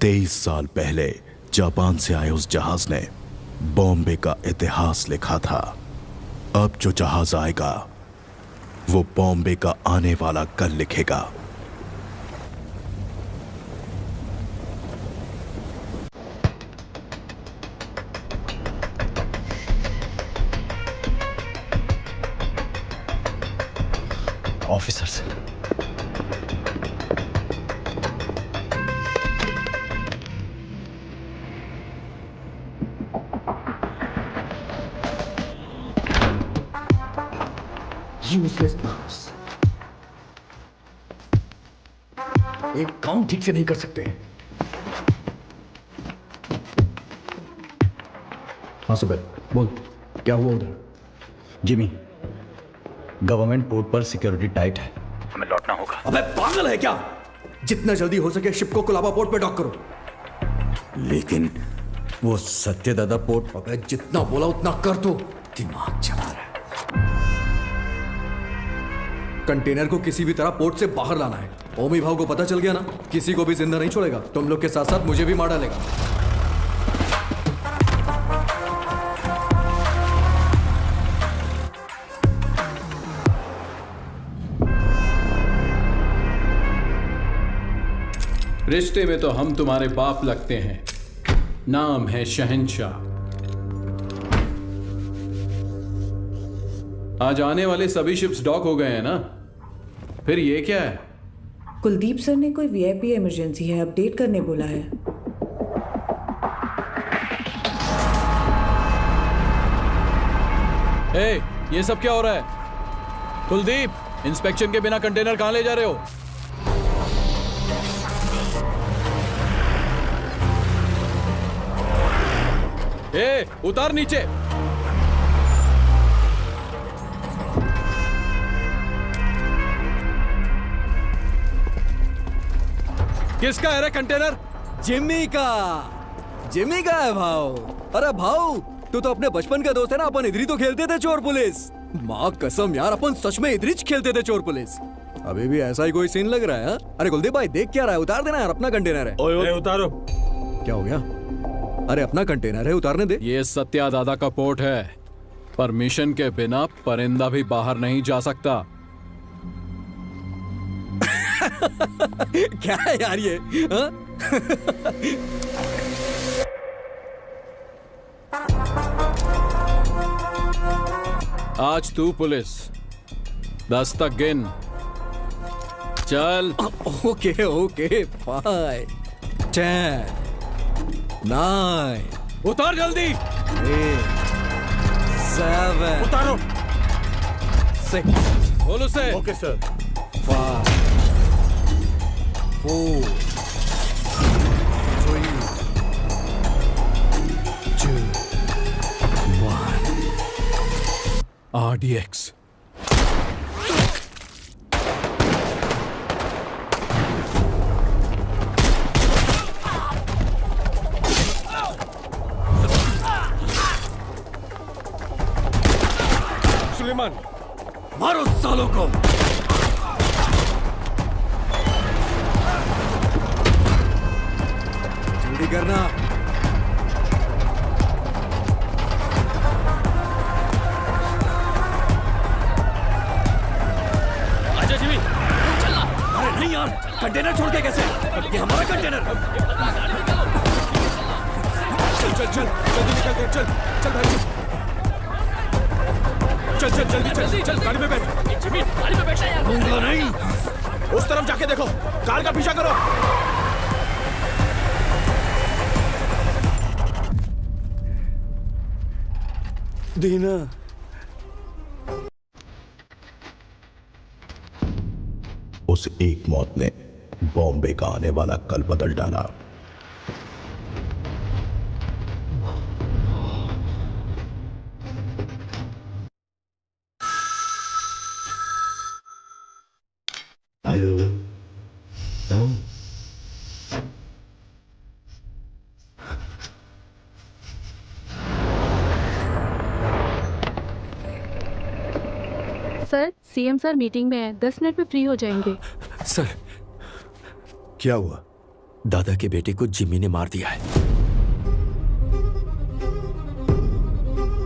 23 साल पहले जापान से आए उस जहाज ने बॉम्बे का इतिहास लिखा था। अब जो जहाज आएगा वो बॉम्बे का आने वाला कल लिखेगा। ऑफिसर्स, यूजलेस बॉस, एक काम ठीक से नहीं कर सकते। हाँ सुबह बोल, क्या हुआ उधर? जिमी, गवर्नमेंट पोर्ट पर सिक्योरिटी टाइट है, हमें लौटना होगा। अबे पागल है क्या? जितना जल्दी हो सके शिप को कोलाबा पोर्ट पे डॉक करो। लेकिन वो सत्यदादा पोर्ट। अबे जितना बोला उतना कर दो। दिमाग चला रहा है। कंटेनर को किसी भी तरह पोर्ट से बाहर लाना है। ओमी भाव को पता चल गया ना, किसी को भी जिंदा नहीं छोड़ेगा। तुम लोग के साथ साथ मुझे भी मार डालेगा। रिश्ते में तो हम तुम्हारे बाप लगते हैं, नाम है शहंशाह। आज आने वाले सभी शिप्स डॉक हो गए हैं ना, फिर ये क्या है? कुलदीप सर ने कोई वीआईपी इमरजेंसी है अपडेट करने बोला है। ए, ये सब क्या हो रहा है? कुलदीप, इंस्पेक्शन के बिना कंटेनर कहां ले जा रहे हो? ए, उतार नीचे। किसका है रे कंटेनर? जिम्मी का। जिम्मी का है भाव। अरे भाव, तू तो अपने बचपन का दोस्त है ना। अपन इधर ही तो खेलते थे चोर पुलिस। माँ कसम यार, अपन सच में इधर ही खेलते थे चोर पुलिस। अभी भी ऐसा ही कोई सीन लग रहा है हा? अरे कुलदीप भाई देख क्या रहा है? उतार देना यार, अपना कंटेनर है। ओए उतारो। क्या हो गया? अरे अपना कंटेनर है, उतारने दे। ये सत्या दादा का पोर्ट है। परमिशन के बिना परिंदा भी बाहर नहीं जा सकता। क्या है यार ये हा? आज तू पुलिस, 10 तक गिन। चल। ओके ओके, 5, 10, 9, उतार जल्दी। 8, 7, उतारो। 6, बोलो से। Okay sir. 5, 4, 3, 2, 1। RDX। सुलेमान, मारो सालों को। जल्दी करना। आजा जिमी, चलना। अरे नहीं यार, कंटेनर छोड़ के कैसे? ये हमारा कंटेनर। चल चल चल, जल्दी निकल, चल चल भाई, चल चल जल्दी, चल चल गाड़ी में बैठ। जिमी, गाड़ी में बैठना यार। दूंगा नहीं। उस तरफ जाके देखो, कार का पीछा करो। दीना, उस एक मौत ने बॉम्बे का आने वाला कल बदल डाला। सर, सीएम सर मीटिंग में है, 10 मिनट में फ्री हो जाएंगे। सर क्या हुआ? दादा के बेटे को जिमी ने मार दिया है।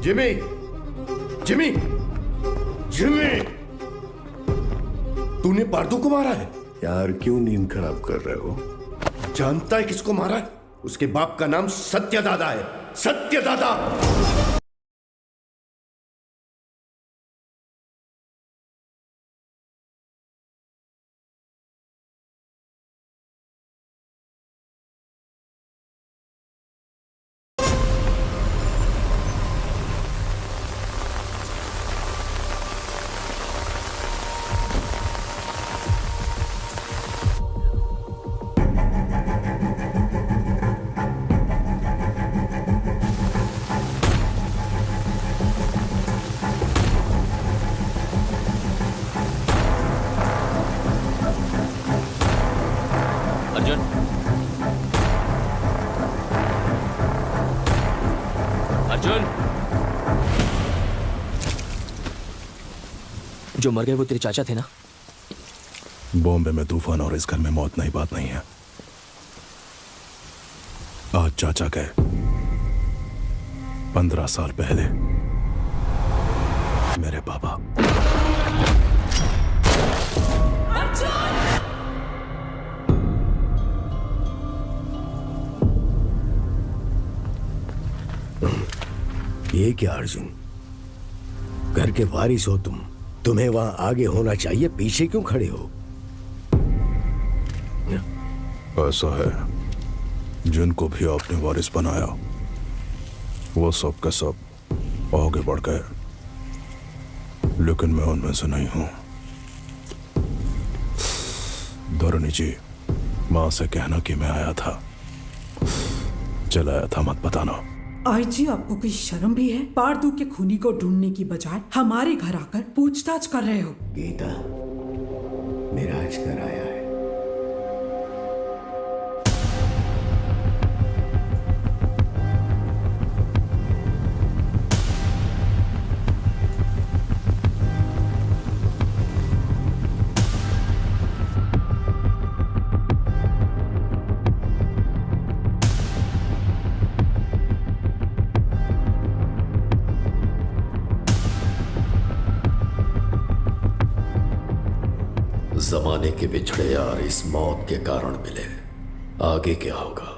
जिमी, जिमी, जिमी, तूने पार्दू को मारा है? यार क्यों नींद खराब कर रहे हो? जानता है किसको मारा है? उसके बाप का नाम सत्यदादा है। सत्यदादा। अर्जुन, अर्जुन, जो मर गए वो तेरे चाचा थे ना? बॉम्बे में तूफान और इस घर में मौत नई बात नहीं है। आज चाचा गए, 15 साल पहले मेरे पापा। ये क्या अर्जुन, घर के वारिस हो तुम, तुम्हें वहां आगे होना चाहिए, पीछे क्यों खड़े हो? ऐसा है, जिनको भी आपने वारिस बनाया वो सब के सब आगे बढ़ गए, लेकिन मैं उनमें से नहीं हूं। धरणी जी, मां से कहना कि मैं आया था, चलाया था, मत बताना। आई जी, आपको कोई शर्म भी है? पार्दू के खूनी को ढूंढने की बजाय हमारे घर आकर पूछताछ कर रहे हो। गीता, मेरा आज घर आया है। जमाने के बिछड़े यार इस मौत के कारण मिले, आगे क्या होगा?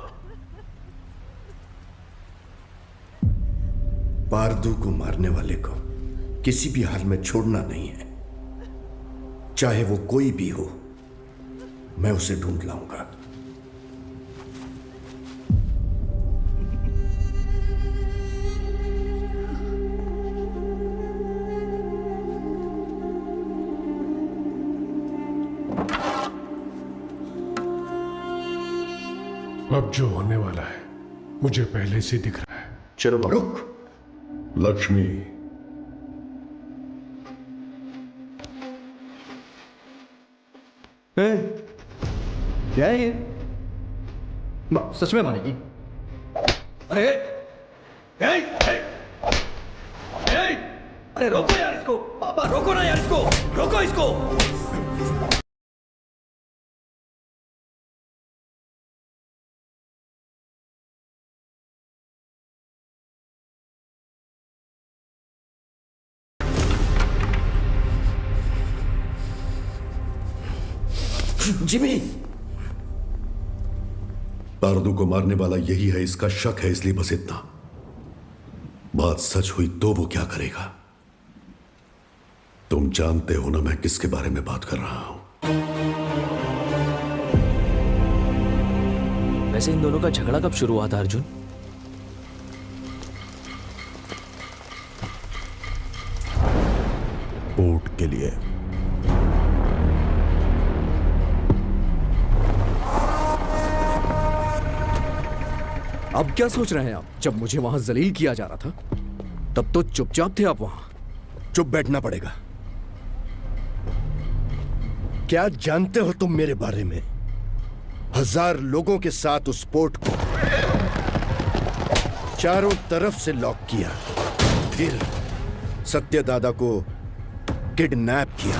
पार्दू को मारने वाले को किसी भी हाल में छोड़ना नहीं है, चाहे वो कोई भी हो। मैं उसे ढूंढ लाऊंगा। अब जो होने वाला है मुझे पहले से दिख रहा है। चलो रुक। लक्ष्मी, क्या है ये? सच में मारेगी? अरे अरे रोको यार इसको, पापा रोको ना यार इसको, रोको इसको। जिमी, पार्दू को मारने वाला यही है, इसका शक है, इसलिए बस इतना। बात सच हुई तो वो क्या करेगा? तुम जानते हो ना मैं किसके बारे में बात कर रहा हूं। वैसे इन दोनों का झगड़ा कब शुरू हुआ था अर्जुन? पोर्ट के लिए। अब क्या सोच रहे हैं आप? जब मुझे वहां जलील किया जा रहा था तब तो चुपचाप थे आप वहां। चुप बैठना पड़ेगा। क्या जानते हो तुम मेरे बारे में? 1000 लोगों के साथ उस पोर्ट को चारों तरफ से लॉक किया, फिर सत्यदादा को किडनैप किया।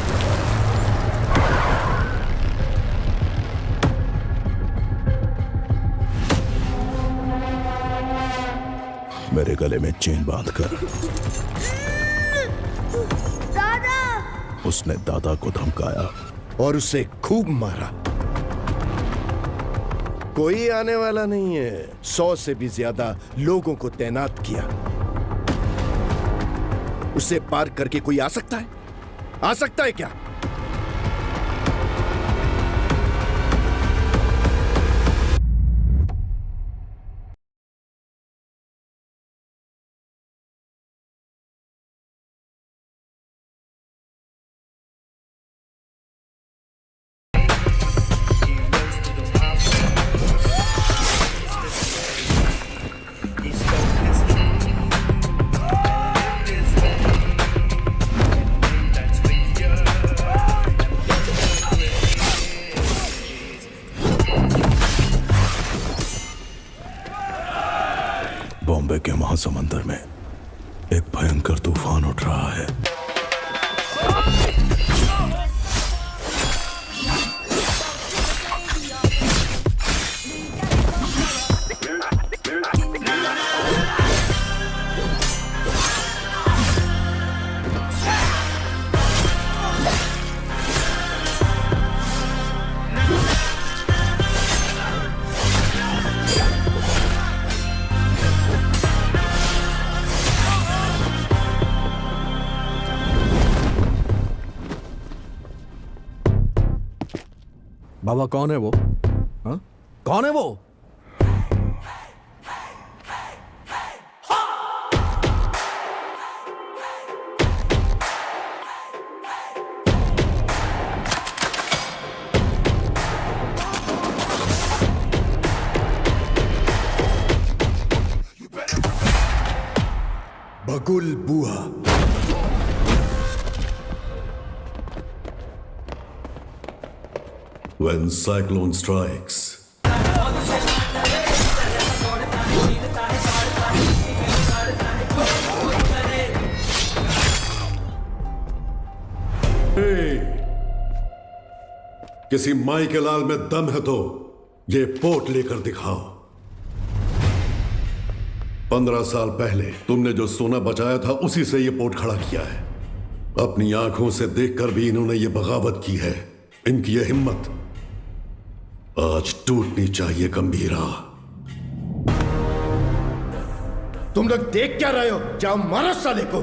मेरे गले में चेन बांधकर उसने दादा को धमकाया और उसे खूब मारा। कोई आने वाला नहीं है। 100 से भी ज्यादा लोगों को तैनात किया। उसे पार करके कोई आ सकता है? आ सकता है क्या? बॉम्बे के महासमुंदर में एक भयंकर तूफान उठ रहा है। बाबा कौन है वो? हाँ? कौन है वो? बगुल बुआ। When cyclone strikes, किसी माई के लाल में दम है तो ये पोट लेकर दिखाओ। 15 साल पहले तुमने जो सोना बचाया था उसी से ये पोट खड़ा किया है। अपनी आंखों से देखकर भी इन्होंने ये बगावत की है। इनकी ये हिम्मत आज टूटनी चाहिए। गंभीरा, तुम लोग देख क्या रहे हो? जाओ मारो साले को।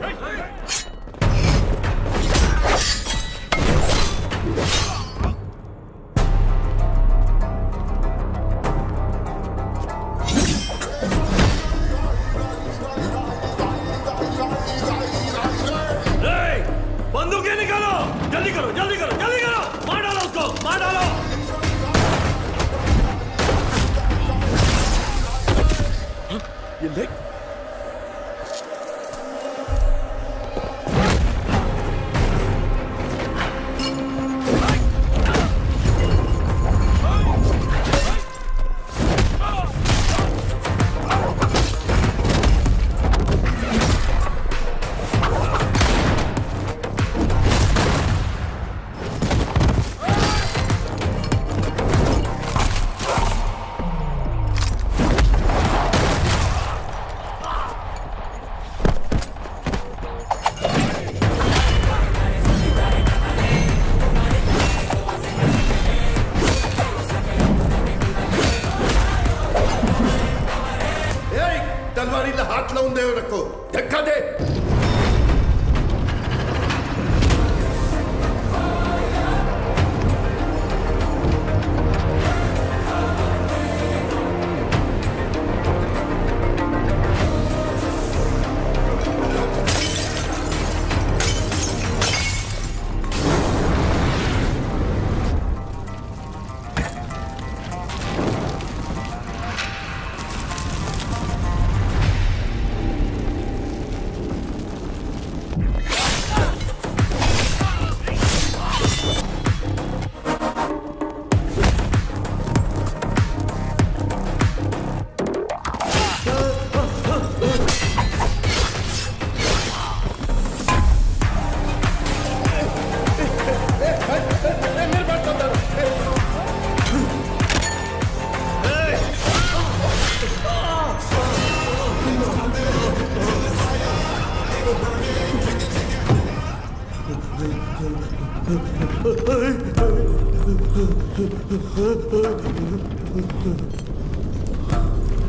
बंदूकें निकालो, जल्दी करो, जल्दी करो, जल्दी करो, मार डालो उसको, मार डालो। ये ले। तलवारीला हात लावून देऊ नको। धक्का दे।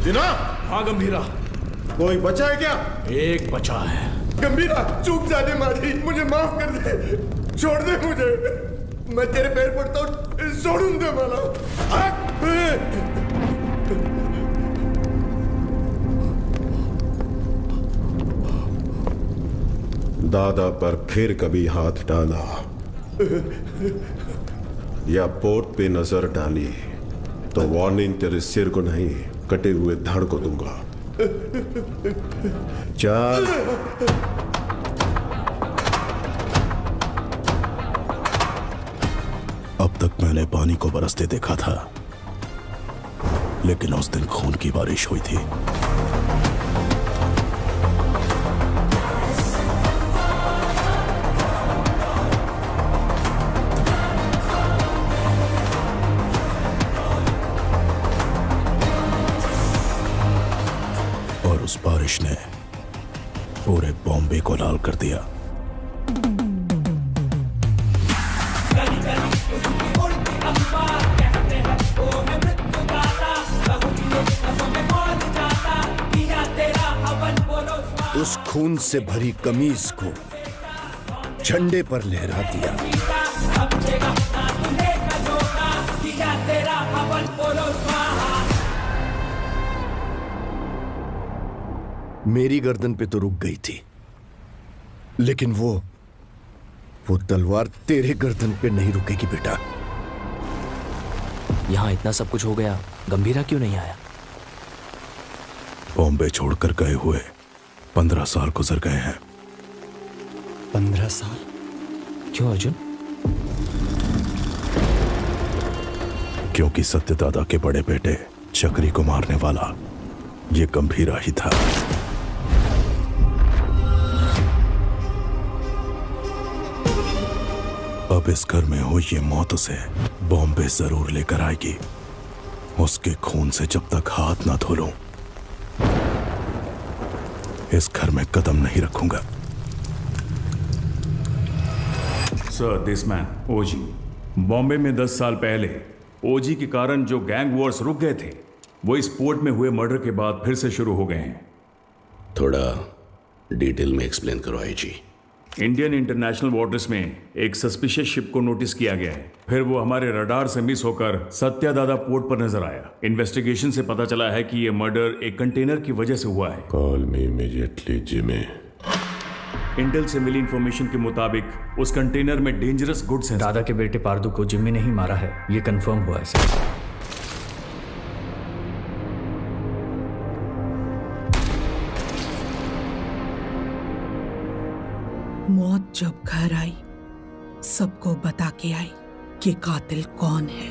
दिना, हाँ गंभीरा, कोई बचा है क्या? एक बचा है। गंभीरा, चूक जाने मारी, मुझे माफ कर दे, छोड़ दे मुझे, मैं तेरे पैर पड़ता हूँ, छोड़ूं दे मला। दादा पर फिर कभी हाथ डाला या पोर्ट पे नजर डाली तो वार्निंग तेरे सिर को नहीं, कटे हुए धड़ को दूंगा। चल। अब तक मैंने पानी को बरसते देखा था, लेकिन उस दिन खून की बारिश हुई थी। और उस बारिश ने पूरे बॉम्बे को लाल कर दिया। उस खून से भरी कमीज को झंडे पर लहरा दिया। मेरी गर्दन पे तो रुक गई थी, लेकिन वो तलवार तेरे गर्दन पे नहीं रुकेगी बेटा। यहाँ इतना सब कुछ हो गया, गंभीरा क्यों नहीं आया? बॉम्बे छोड़कर गए हुए 15 साल गुजर गए हैं। 15 साल? क्यों अर्जुन? क्योंकि सत्यदादा के बड़े बेटे चक्री को मारने वाला ये गंभीरा ही था। अब इस घर में हुई ये मौत उसे बॉम्बे जरूर लेकर आएगी। उसके खून से जब तक हाथ ना धो लूं, इस घर में कदम नहीं रखूंगा। सर, दिस मैन ओजी बॉम्बे में 10 साल पहले ओजी के कारण जो गैंग वॉर्स रुक गए थे, वो इस पोर्ट में हुए मर्डर के बाद फिर से शुरू हो गए हैं। थोड़ा डिटेल में एक्सप्लेन करो आईजी। इंडियन इंटरनेशनल वाटर्स में एक सस्पिशियस शिप को नोटिस किया गया है। फिर वो हमारे रडार से मिस होकर सत्यादादा पोर्ट पर नजर आया। इन्वेस्टिगेशन से पता चला है कि ये मर्डर एक कंटेनर की वजह से हुआ है। Call me immediately Jimmy. Intel से मिली इंफॉर्मेशन के मुताबिक उस कंटेनर में डेंजरस गुड्स हैं। दादा के बेटे पारदू को जिम्मी ने ही मारा है, ये कंफर्म हुआ है सर। मौत जब घर आई, सबको बता के आई कि कातिल कौन है।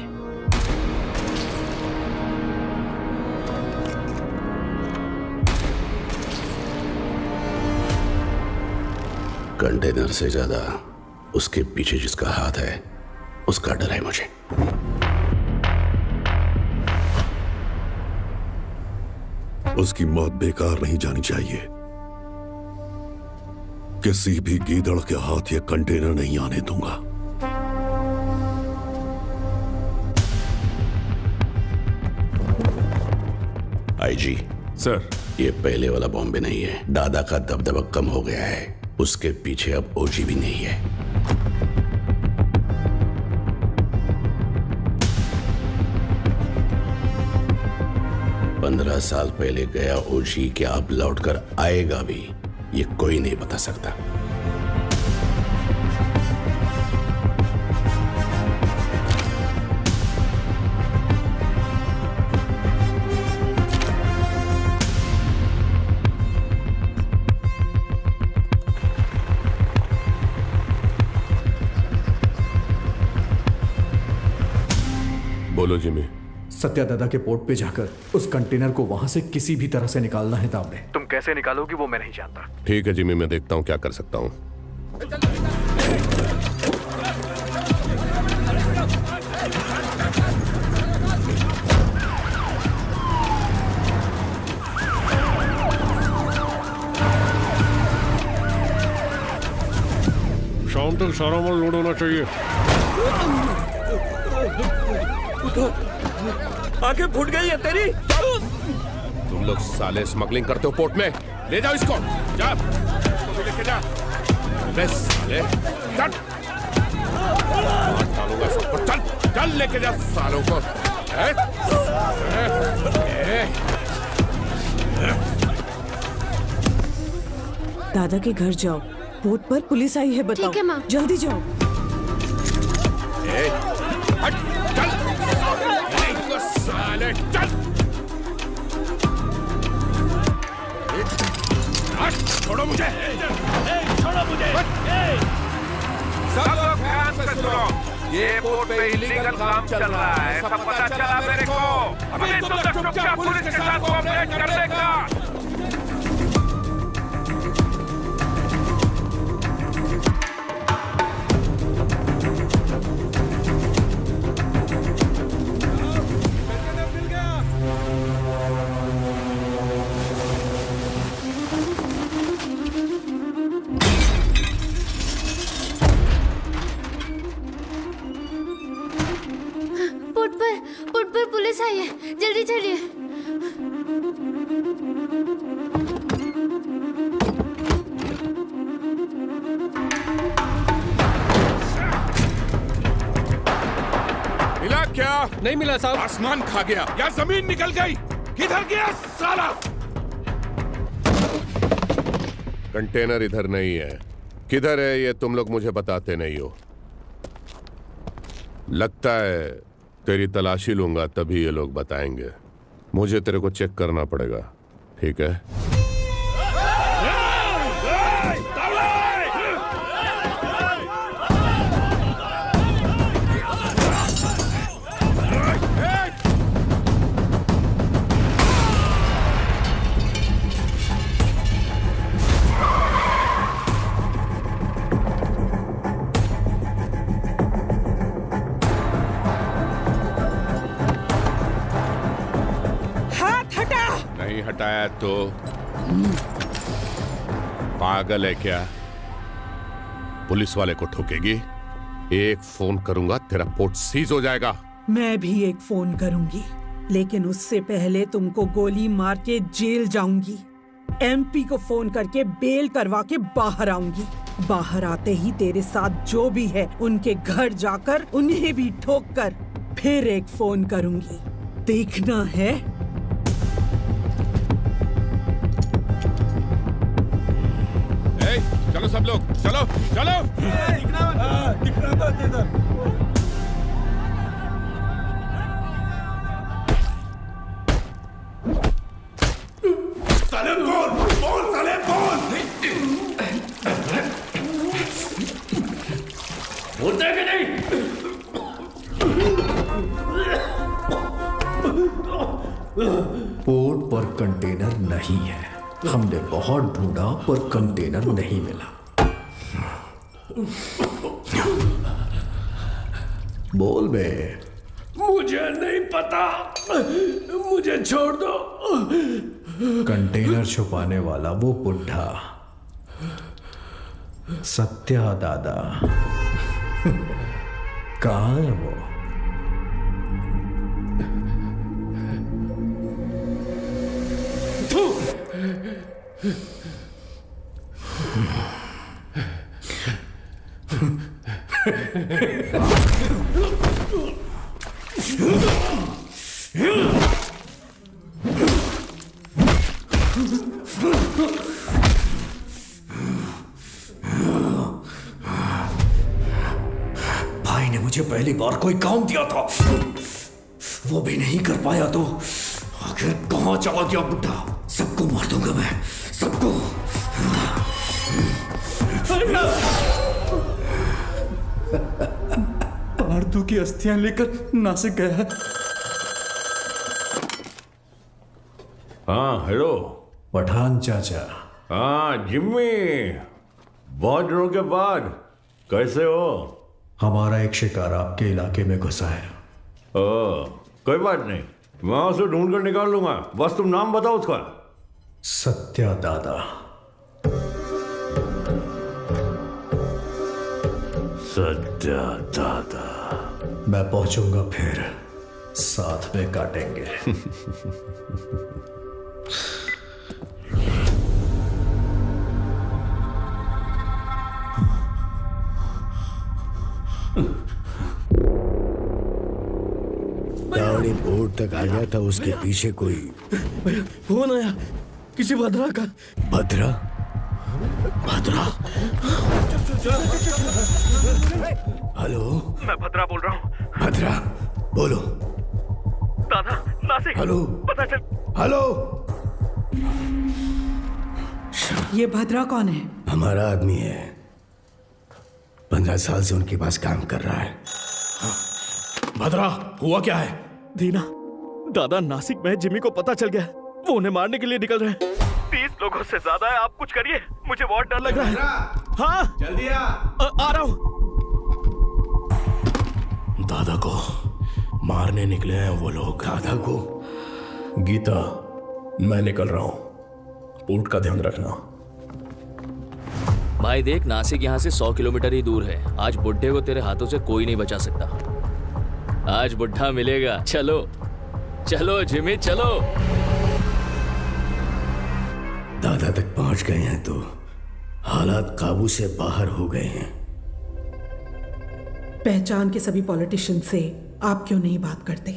कंटेनर से ज्यादा उसके पीछे जिसका हाथ है, उसका डर है मुझे। उसकी मौत बेकार नहीं जानी चाहिए। किसी भी गीदड़ के हाथ ये कंटेनर नहीं आने दूंगा। आईजी सर, ये पहले वाला बॉम्बे नहीं है। दादा का दबदबा कम हो गया है, उसके पीछे अब ओजी भी नहीं है। पंद्रह साल पहले गया ओजी क्या अब लौटकर आएगा भी, ये कोई नहीं बता सकता। बोलो जिमी। सत्यादादा के पोर्ट पे जाकर उस कंटेनर को वहां से किसी भी तरह से निकालना है तावड़े। तुम कैसे निकालोगी वो मैं नहीं जानता। ठीक है जिमी, मैं देखता हूं क्या कर सकता हूं। शाम तक सारा माल लोड होना चाहिए। आंखें फूट गई है तेरी। तुम लोग साले स्मगलिंग करते हो पोर्ट में, ले जाओ इसको, जा इसको भी लेके जा। अरे साले चल, डालूंगा सबको, चल चल लेके जा सालों को। दादा के घर जाओ, बोट पर पुलिस आई है, बताओ। ठीक है माँ। जल्दी जाओ। हट, चल साले, चल छोड़ो मुझे, छोड़ो मुझे। सब लोग ध्यान से सुनो, ये बोट पे इलीगल काम चल रहा है, सब पता चला मेरे को। अभी तुम लोग चुपचाप पुलिस के साथ कोऑपरेट कर लेगा। पुट पर पुलिस आई है, जल्दी चलिए। मिला क्या? नहीं मिला साहब। आसमान खा गया या जमीन निकल गई? किधर गया साला? कंटेनर इधर नहीं है, किधर है ये तुम लोग मुझे बताते नहीं हो। लगता है तेरी तलाशी लूंगा तभी ये लोग बताएंगे। मुझे तेरे को चेक करना पड़ेगा, ठीक है? नहीं हटाया तो पागल है क्या? पुलिस वाले को ठोकेगी? एक फोन करूंगा तेरा पोर्ट सीज हो जाएगा। मैं भी एक फोन करूंगी, लेकिन उससे पहले तुमको गोली मार के जेल जाऊंगी। एमपी को फोन करके बेल करवा के बाहर आऊंगी। बाहर आते ही तेरे साथ जो भी है उनके घर जाकर उन्हें भी ठोक कर फिर एक फोन करूंगी। देखना है? चलो सब लोग, चलो चलो। साले बोल साले बोल। बोलते कि नहीं? पोर्ट पर कंटेनर नहीं है। हमने बहुत ढूंढा पर कंटेनर नहीं मिला। बोल बे। मुझे नहीं पता, मुझे छोड़ दो। कंटेनर छुपाने वाला वो बुढ़ा सत्या दादा कहाँ है वो? भाई ने मुझे पहली बार कोई काम दिया था, वो भी नहीं कर पाया तो आखिर कहां चला गया बुढ़ा? सबको मार दूंगा मैं, सबको। पार्थू की अस्थियां लेकर नासिक गया है। हाँ हेलो पठान चाचा। हाँ जिम्मी, बहुत दिनों के बाद कैसे हो? हमारा एक शिकार आपके इलाके में घुसा है। कोई बात नहीं, मैं उसे ढूंढ कर निकाल लूंगा, बस तुम नाम बताओ उसका। सत्या दादा। सत्या दादा। मैं पहुंचूंगा फिर साथ में काटेंगे। गाड़ी बोर्ड तक आ गया था, उसके पीछे कोई फोन आया किसी भद्रा का। भद्रा? भद्रा? हेलो, मैं भद्रा बोल रहा हूँ। भद्रा बोलो। दादा नासिक, हेलो, पता चल। हेलो। ये भद्रा कौन है? हमारा आदमी है, 15 साल से उनके पास काम कर रहा है। भद्रा, हुआ क्या है? दीना, दादा नासिक में जिमी को पता चल गया, वो उन्हें मारने के लिए निकल रहे हैं। 30 लोगों से ज्यादा है, आप कुछ करिए, मुझे बहुत डर लग रहा है। हाँ जल्दी आ रहा हूँ। दादा को मारने निकले हैं वो लोग। दादा को? गीता, मैं निकल रहा हूँ, पोर्ट का ध्यान रखना। भाई देख, नासिक यहाँ से 100 किलोमीटर ही दूर है। आज बुड्ढे को तेरे हाथों से कोई नहीं बचा सकता। आज बुड्ढा मिलेगा। चलो चलो जिमी, चलो। दादा तक पहुंच गए हैं तो हालात काबू से बाहर हो गए हैं। पहचान के सभी पॉलिटिशियन से आप क्यों नहीं बात करते?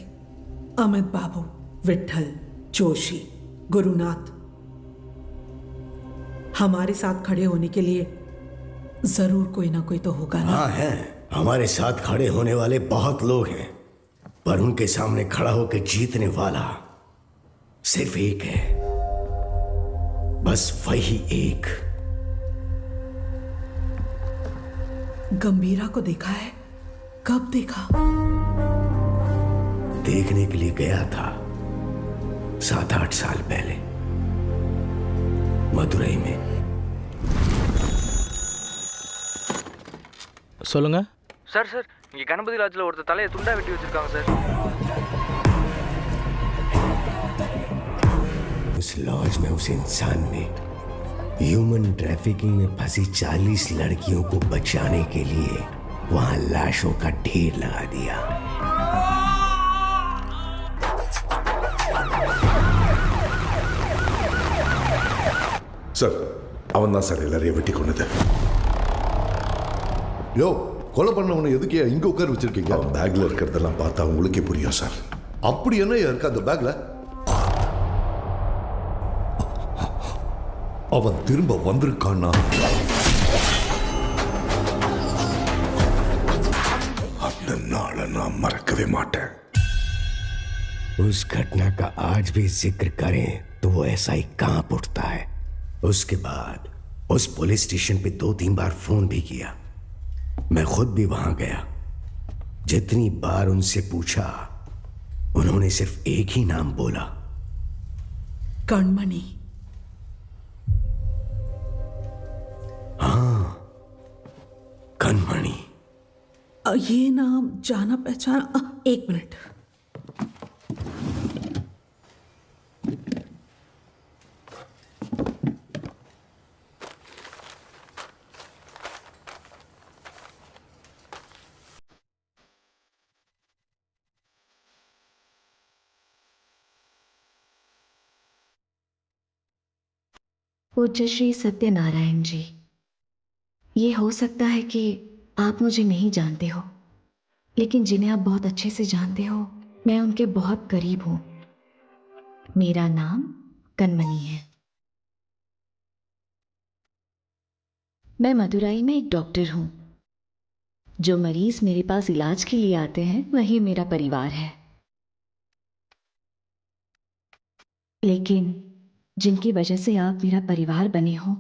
अमित बाबू, विट्ठल, जोशी, गुरुनाथ, हमारे साथ खड़े होने के लिए जरूर कोई ना कोई तो होगा ना? हाँ है, हमारे साथ खड़े होने वाले बहुत लोग हैं, पर उनके सामने खड़ा होकर जीतने वाला सिर्फ एक है, बस वही एक। गंभीरा को देखा है? कब देखा? देखने के लिए गया था 7-8 साल पहले मदुरई में। சொல்லுங்க சார் சார் இங்கே கணபதி லாட்ஜில் ஒருத்தர் தலையை துண்டா வெட்டி வச்சிருக்காங்க சார்। उस लॉज में उस इंसान ने ह्यूमन ट्रैफिकिंग में फंसी 40 लड़कियों को बचाने के लिए वहां लाशों का ढेर लगा दिया। சார், அவன் தான் சார் எல்லாரையும் வெட்டி கொண்டது. யோ, கொலை பண்ணவனை எதுக்கே இங்க உட்கார வச்சிருக்கீங்க? அவன் பேக்ல இருக்கிறதெல்லாம் பார்த்தா உங்களுக்கே புரியும் சார். அப்படி என்ன இருக்கு அந்த பேக்ல? அவன் திரும்ப வந்திருக்கான்னா அந்த நாளை நான் மறக்கவே மாட்டேன். उस घटना का आज भी जिक्र करें तो वो ऐसा ही कांप उठता है। उसके बाद उस पुलिस स्टेशन पे 2-3 बार फोन भी किया। मैं खुद भी वहां गया। जितनी बार उनसे पूछा, उन्होंने सिर्फ एक ही नाम बोला, कणमणि। हाँ, कणमणि। ये नाम जाना पहचाना। 1 मिनट। पूज्य श्री सत्यनारायण जी, ये हो सकता है कि आप मुझे नहीं जानते हो, लेकिन जिन्हें आप बहुत अच्छे से जानते हो, मैं उनके बहुत करीब हूं। मेरा नाम कणमणि है। मैं मदुरई में एक डॉक्टर हूं। जो मरीज मेरे पास इलाज के लिए आते हैं वही मेरा परिवार है, लेकिन जिनकी वजह से आप मेरा परिवार बने हो,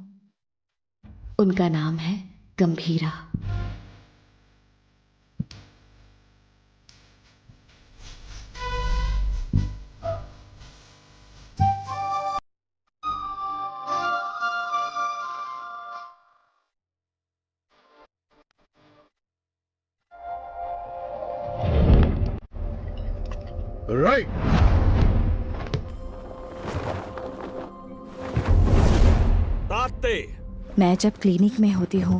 उनका नाम है गंभीरा। राइट। मैं जब क्लिनिक में होती हूँ,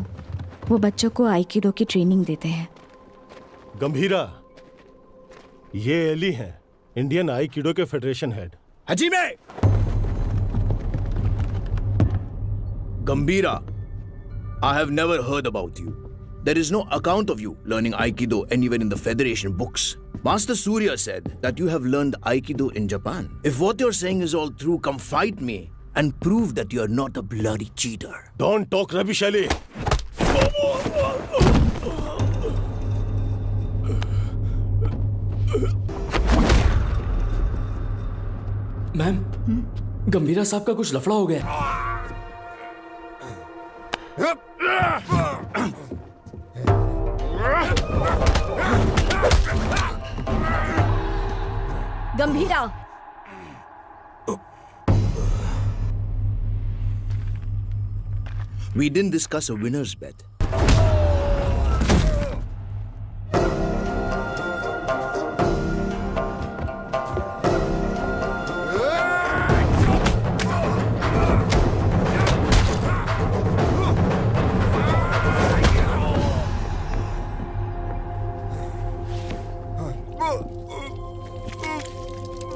वो बच्चों को आइकिडो की ट्रेनिंग देते हैं। गंभीरा, ये एली हैं, इंडियन आईकिडो के federation head. Hajime Gambhira, I have never heard about you. There is no account of you learning Aikido anywhere in the Federation books. Master Surya said that you have learned Aikido in Japan. If what you're saying is all true, come fight me and prove that you're not a bloody cheater. Don't talk rubbish, Ali. Ma'am, Gambhira साहब का कुछ लफड़ा हो गया। गंभीरा, We didn't discuss a winner's bet.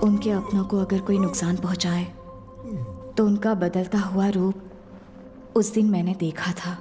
उनके अपनों को अगर कोई नुकसान पहुंचाए तो उनका बदलता हुआ रूप उस दिन मैंने देखा था।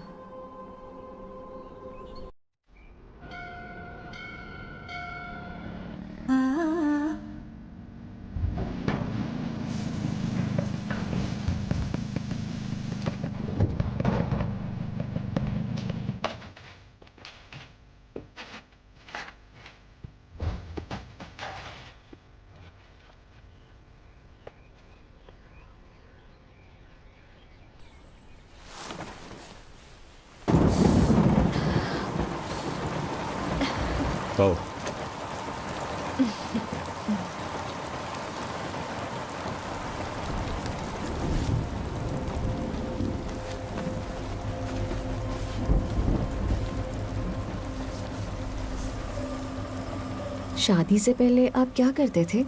आओ। शादी से पहले आप क्या करते थे?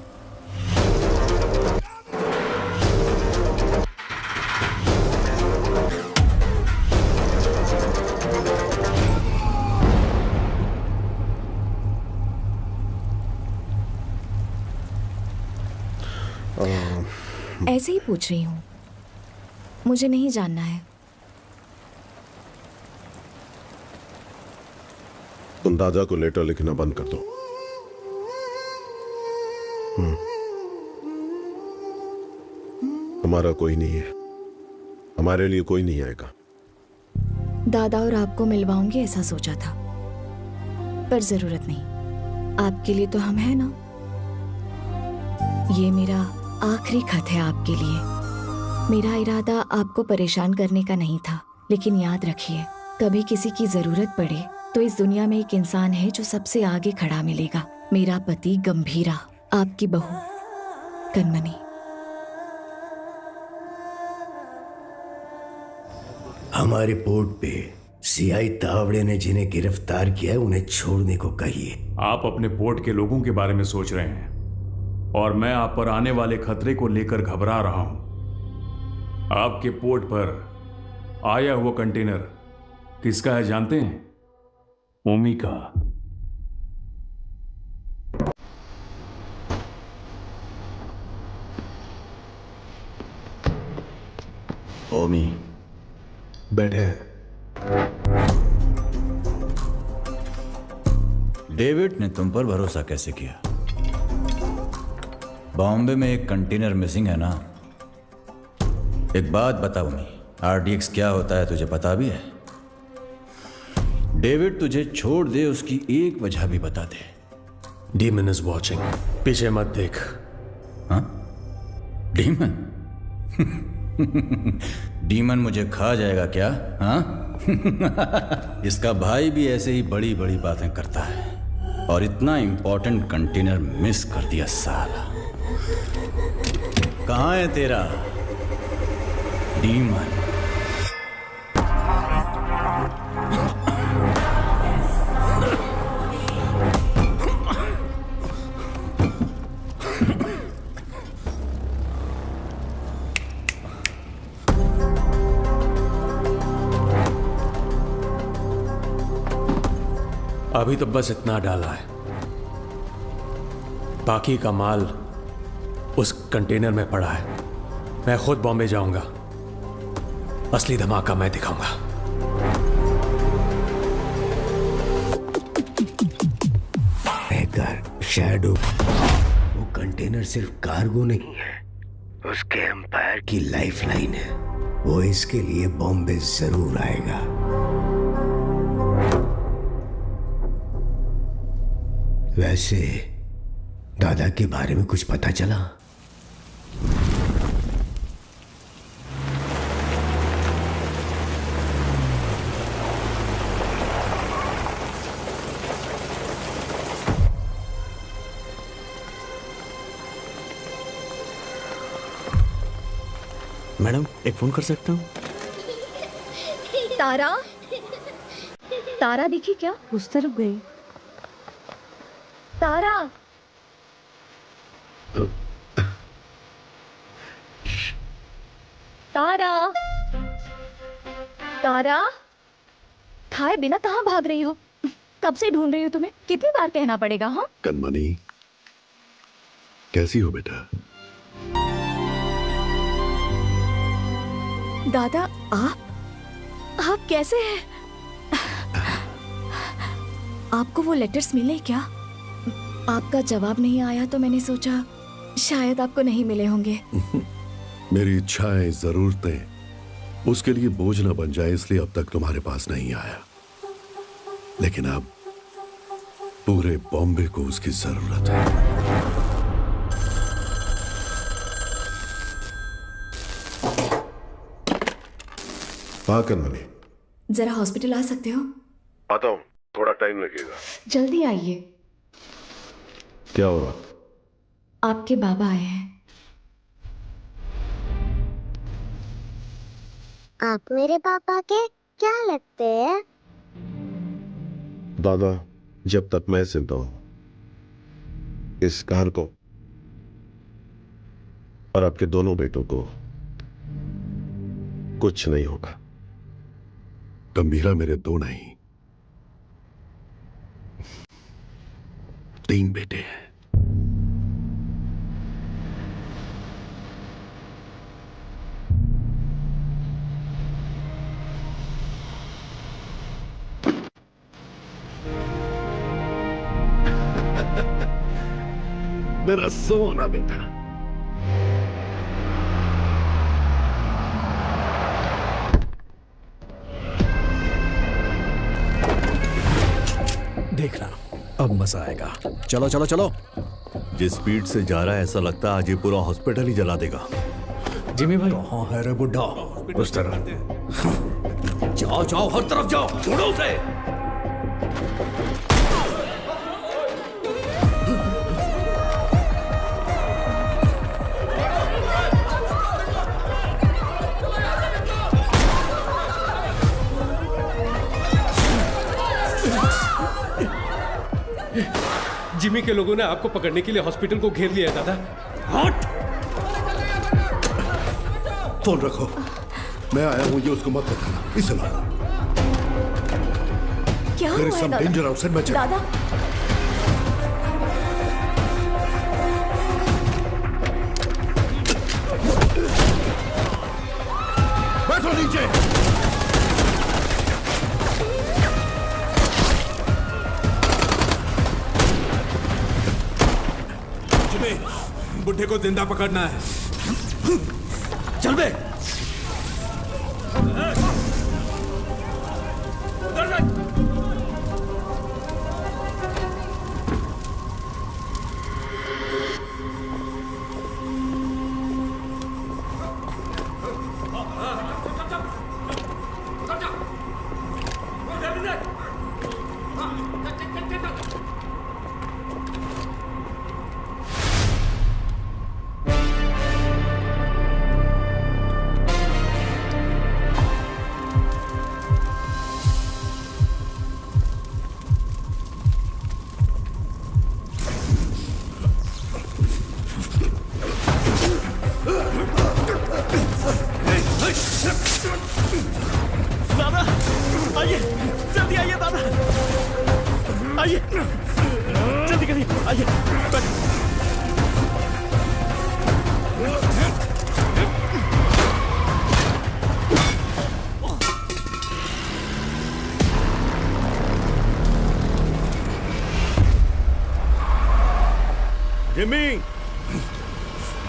ऐसे ही पूछ रही हूँ, मुझे नहीं जानना है। तुम दादा को लेटर लिखना बंद कर दो। हमारा कोई नहीं है, हमारे लिए कोई नहीं आएगा। दादा और आपको मिलवाऊंगी ऐसा सोचा था, पर जरूरत नहीं। आपके लिए तो हम हैं ना। ये मेरा आखिरी खत है आपके लिए। मेरा इरादा आपको परेशान करने का नहीं था, लेकिन याद रखिए, कभी किसी की जरूरत पड़े तो इस दुनिया में एक इंसान है जो सबसे आगे खड़ा मिलेगा। मेरा पति गंभीरा, आपकी बहू कनमनी। हमारे पोर्ट पे सीआई तावड़े ने जिन्हें गिरफ्तार किया है उन्हें छोड़ने को कहिए। आप अपने पोर्ट के लोगों के बारे में सोच रहे हैं और मैं आप पर आने वाले खतरे को लेकर घबरा रहा हूं। आपके पोर्ट पर आया हुआ कंटेनर किसका है जानते हैं? ओमी का। ओमी बैठे। डेविड ने तुम पर भरोसा कैसे किया? बॉम्बे में एक कंटेनर मिसिंग है ना। एक बात बताओ ओमी, आरडीएक्स क्या होता है तुझे पता भी है? डेविड तुझे छोड़ दे उसकी एक वजह भी बता दे। डीमन इज वॉचिंग, पीछे मत देख। हाँ? डीमन? डीमन मुझे खा जाएगा क्या? हाँ? इसका भाई भी ऐसे ही बड़ी बड़ी बातें करता है और इतना इंपॉर्टेंट कंटेनर मिस कर दिया साला। कहाँ है तेरा डीमन? अभी तो बस इतना डाला है, बाकी का माल उस कंटेनर में पड़ा है। मैं खुद बॉम्बे जाऊंगा, असली धमाका मैं दिखाऊंगा। शैडो, वो कंटेनर सिर्फ कार्गो नहीं है, उसके एम्पायर की लाइफलाइन है। वो इसके लिए बॉम्बे जरूर आएगा। वैसे दादा के बारे में कुछ पता चला? मैडम, एक फोन कर सकता हूँ? तारा, तारा दिखी क्या? उस तरफ गई। तारा, तारा, तारा, खाए बिना कहाँ भाग रही हो? कब से ढूंढ रही हो तुम्हें, कितनी बार कहना पड़ेगा? हाँ कनमनी, कैसी हो बेटा? दादा, आप कैसे हैं? आपको वो लेटर्स मिले क्या? आपका जवाब नहीं आया तो मैंने सोचा शायद आपको नहीं मिले होंगे। मेरी इच्छाएं, जरूरतें उसके लिए बोझ न बन जाए, इसलिए अब तक तुम्हारे पास नहीं आया। लेकिन अब पूरे बॉम्बे को उसकी जरूरत है। हाँ कनमनी, जरा हॉस्पिटल आ सकते हो? आता हूँ, थोड़ा टाइम लगेगा। जल्दी आइए। क्या हुआ? आपके बाबा आए हैं। आप मेरे पापा के क्या लगते हैं? दादा, जब तक मैं जिंदा हूं, इस कार को और आपके दोनों बेटों को कुछ नहीं होगा। गंभीरा मेरे दो नहीं, 3 बेटे हैं। मेरा सोना बेटा। देखना, अब मजा आएगा। चलो चलो चलो। जिस स्पीड से जा रहा है ऐसा लगता है आज ये पूरा हॉस्पिटल ही जला देगा। जिमी भाई, कहाँ है रे बुड्ढा? उस तरफ जाओ जाओ, हर तरफ जाओ, छोड़ो उसे। जिमी के लोगों ने आपको पकड़ने के लिए हॉस्पिटल को घेर लिया है दादा। हट! फोन रखो, मैं आया हूं, ये उसको मत बताना। इसे लो। क्या हुआ है दादा? डेंजर आउटसाइड, मैं दादा, बैठो नीचे। बुड्ढे को जिंदा पकड़ना है। चल बे।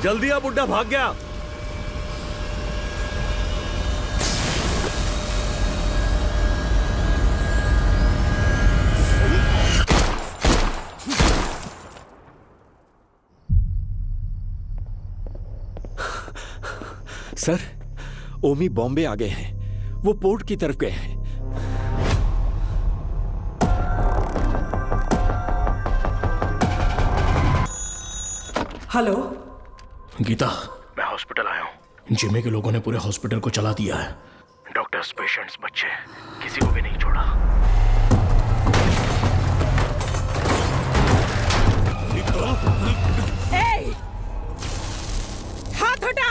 जल्दी आ, बुड्ढा भाग गया। सर, ओमी बॉम्बे आ गए हैं। वो पोर्ट की तरफ गए हैं। हेलो गीता, मैं हॉस्पिटल आया हूँ। जिम्मी के लोगों ने पूरे हॉस्पिटल को चला दिया है। डॉक्टर्स, पेशेंट्स, बच्चे, किसी को भी नहीं छोड़ा। हाथ हटा।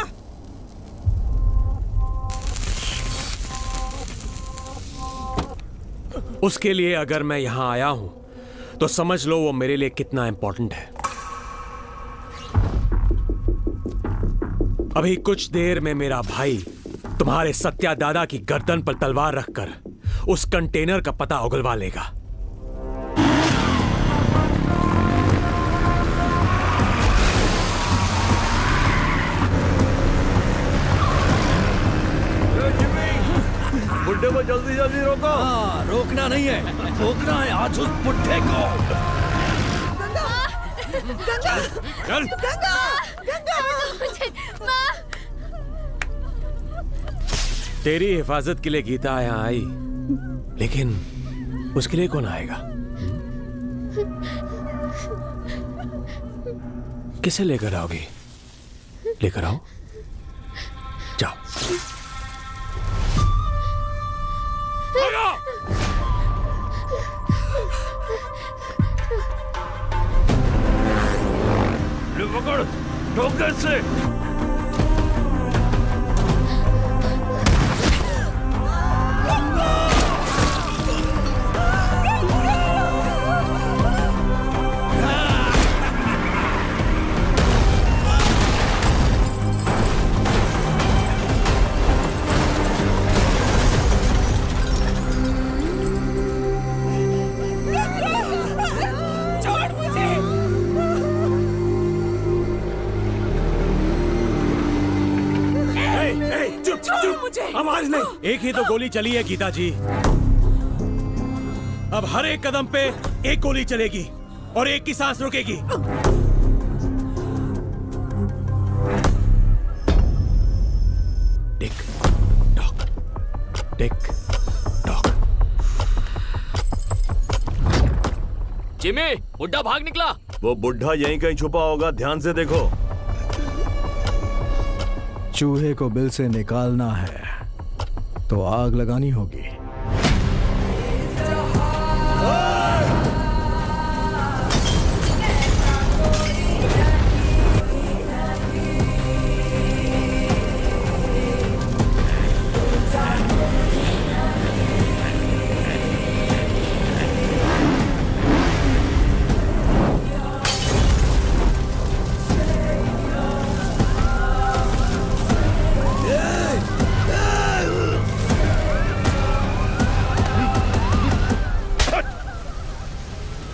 उसके लिए अगर मैं यहां आया हूं तो समझ लो वो मेरे लिए कितना इंपॉर्टेंट है। अभी कुछ देर में मेरा भाई तुम्हारे सत्या दादा की गर्दन पर तलवार रखकर उस कंटेनर का पता उगलवा लेगा। बुड्ढे को जल्दी जल्दी रोको। हाँ, रोकना नहीं है, ठोकना है आज उस बुड्ढे को। गंगा, चल। गंगा, गंगा, माँ। तेरी हिफाजत के लिए गीता यहां आई, लेकिन उसके लिए कौन आएगा? किसे लेकर आओगी? लेकर आओ, जाओ। पकड़, ठोकर से। आवाज नहीं। एक ही तो गोली चली है गीता जी। अब हर एक कदम पे एक गोली चलेगी और एक की सांस रुकेगी। Tick tock, tick tock. Jimmy, बुड्ढा भाग निकला। वो बुड्ढा यहीं कहीं छुपा होगा, ध्यान से देखो। चूहे को बिल से निकालना है तो आग लगानी होगी।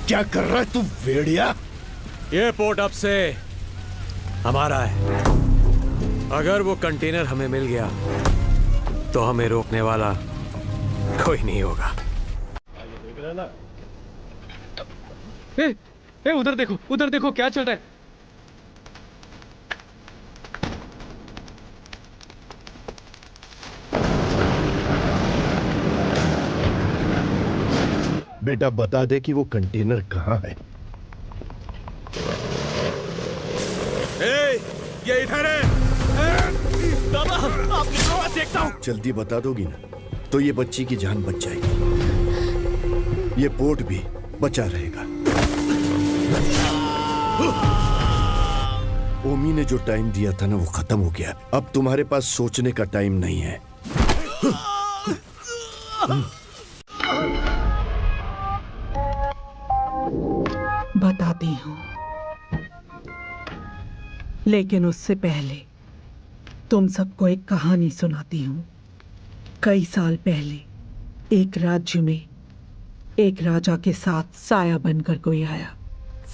क्या कर रहा है तू भेड़िया? ये पोर्ट अब से हमारा है। अगर वो कंटेनर हमें मिल गया तो हमें रोकने वाला कोई नहीं होगा। उधर देखो क्या चल रहा है। बेटा बता दे कि वो कंटेनर कहाँ है। ये इधर है। दादा, आपकी तरफ देखता हूँ। जल्दी बता दोगी ना तो ये बच्ची की जान बच जाएगी। ये पोर्ट भी बचा रहेगा। ओमी ने जो टाइम दिया था ना वो खत्म हो गया। अब तुम्हारे पास सोचने का टाइम नहीं है। बताती हूँ, लेकिन उससे पहले तुम सबको एक कहानी सुनाती हूँ। कई साल पहले एक राज्य में एक राजा के साथ साया बनकर कोई आया।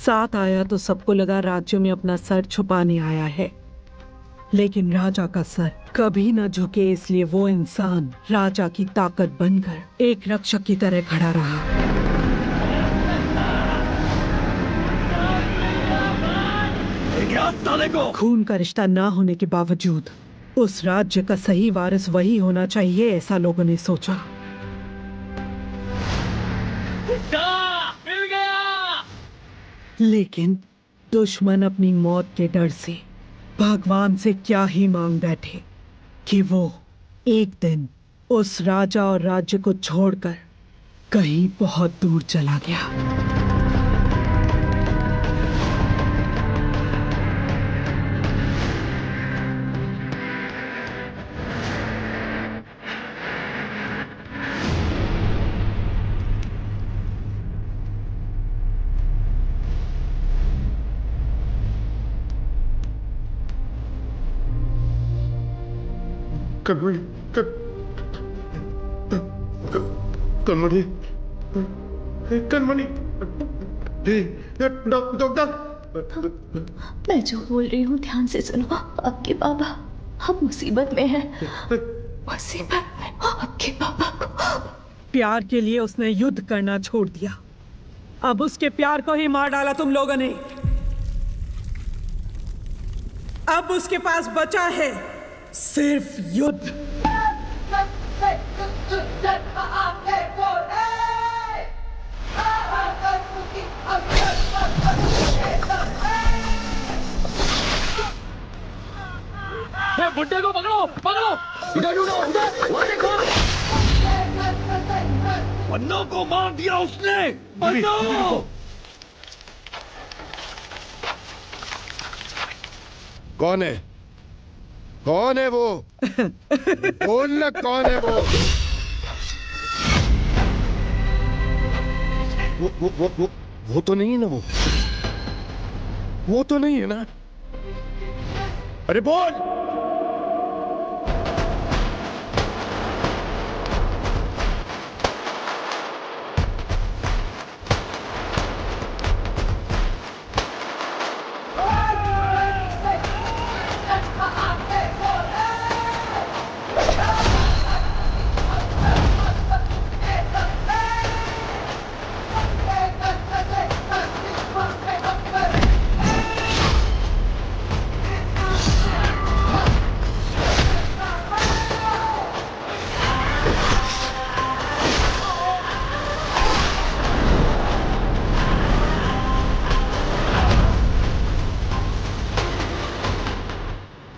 साथ आया तो सबको लगा राज्य में अपना सर छुपाने आया है, लेकिन राजा का सर कभी न झुके, इसलिए वो इंसान राजा की ताकत बनकर एक रक्षक की तरह खड़ा रहा। खून का रिश्ता ना होने के बावजूद उस राज्य का सही वारिस वही होना चाहिए, ऐसा लोगों ने सोचा। मिल गया। लेकिन दुश्मन अपनी मौत के डर से भगवान से क्या ही मांग बैठे कि वो एक दिन उस राजा और राज्य को छोड़कर कहीं बहुत दूर चला गया। कनमणि, कनमणि, डॉक्टर। मैं जो बोल रही हूँ ध्यान से सुनो। आपके बाबा अब मुसीबत में है, मुसीबत में। आपके बाबा को प्यार के लिए उसने युद्ध करना छोड़ दिया, अब उसके प्यार को ही मार डाला तुम लोगों ने। अब उसके पास बचा है सिर्फ युद्ध। बुड्ढे को पकड़ो, पकड़ो। इधर ढूंढो, इधर, वहाँ देखो। पन्नों को मार दिया उसने। पन्नों। कौन है? कौन है वो? बोलना कौन है वो? वो तो नहीं है ना, वो तो नहीं है ना। अरे बोल।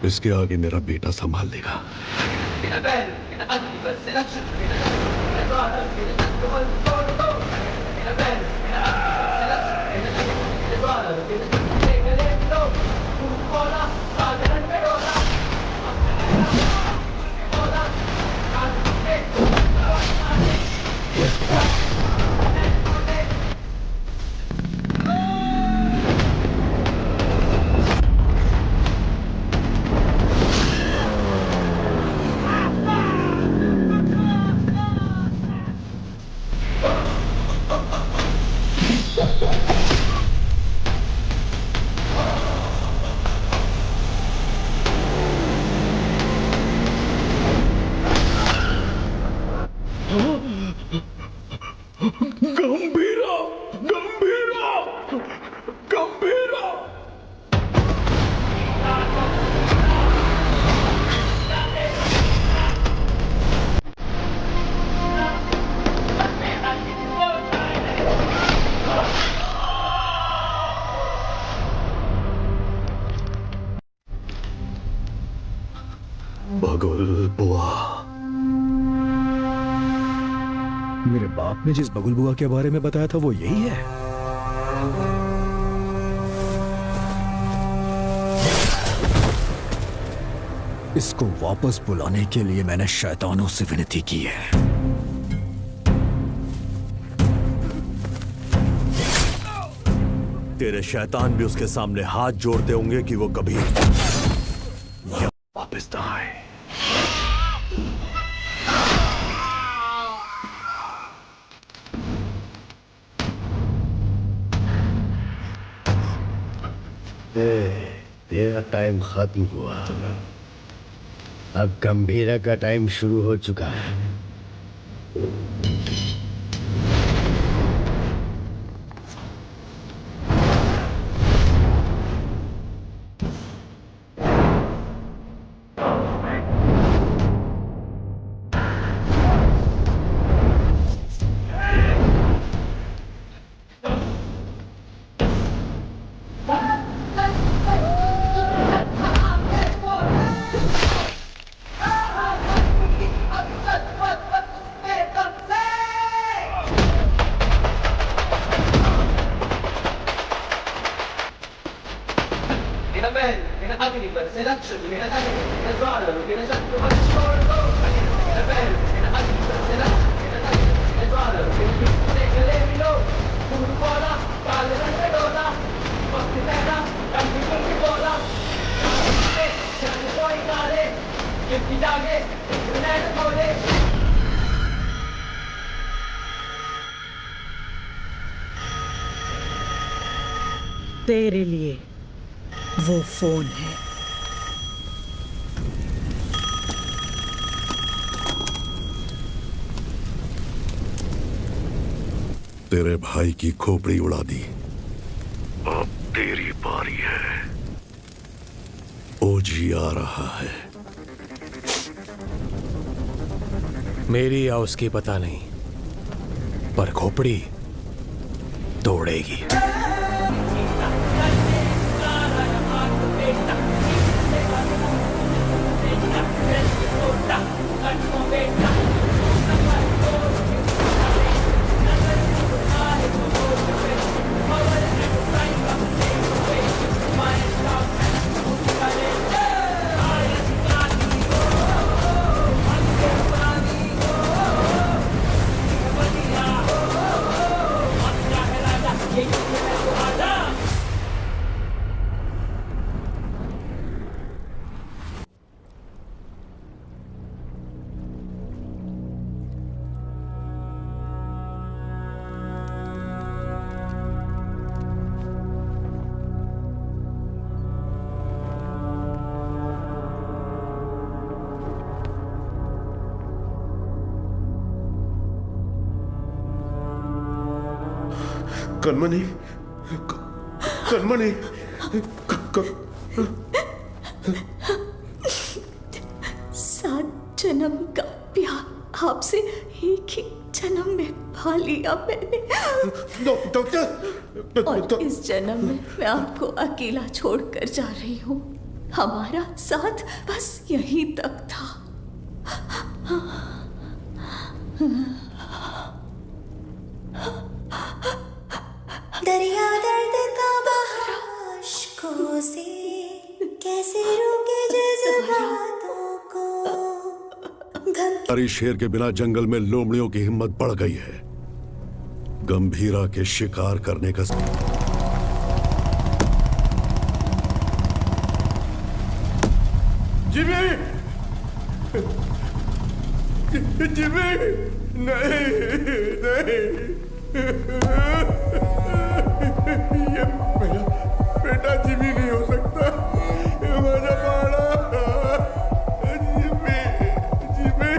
इसके आगे मेरा बेटा संभाल लेगा। गंभीरा, गंभीरा, गंभीरा। बगुल बुआ। मेरे बाप ने जिस बगुल बुआ के बारे में बताया था वो यही है। इसको वापस बुलाने के लिए मैंने शैतानों से विनती की है। तेरे शैतान भी उसके सामने हाथ जोड़ते होंगे कि वो कभी वापस ना आए। टाइम खत्म हुआ, अब गंभीरा का टाइम शुरू हो चुका है। तेरे लिए वो फोन है। तेरे भाई की खोपड़ी उड़ा दी, अब तेरी बारी है। ओजी आ रहा है। मेरी या उसकी पता नहीं, पर खोपड़ी तोड़ेगी। कनमनी, कनमनी, सात जन्म का प्यार आपसे एक ही जन्म में पा लिया मैंने। डॉक्टर, और इस जन्म में मैं आपको अकेला छोड़कर जा रही हूँ। हमारा साथ बस यहीं तक था। दरिया दर्द का बहाशकों से कैसे रोके जज्बातों को। हरी शेर के बिना जंगल में लोमड़ियों की हिम्मत बढ़ गई है। गंभीरा के शिकार करने का जिमी, जिमी, नहीं, नहीं, ये मेरा बेटा जिमी नहीं हो सकता। ये मेरा बाड़ा जिमी, जिमी।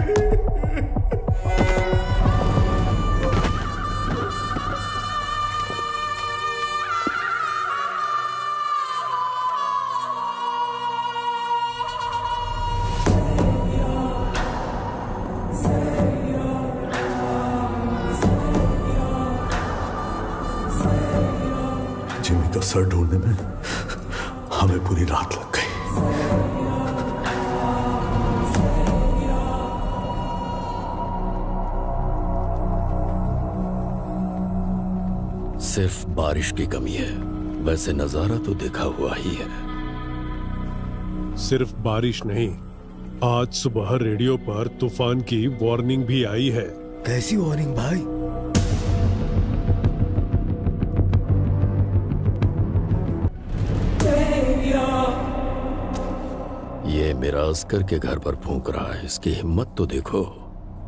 जिमी का सर ढूंढने में हमें पूरी रात लग गई। सिर्फ बारिश की कमी है, वैसे नजारा तो देखा हुआ ही है। सिर्फ बारिश नहीं, आज सुबह रेडियो पर तूफान की वार्निंग भी आई है। कैसी वार्निंग भाई? ये मेरा अस्कर के घर पर फूंक रहा है, इसकी हिम्मत तो देखो।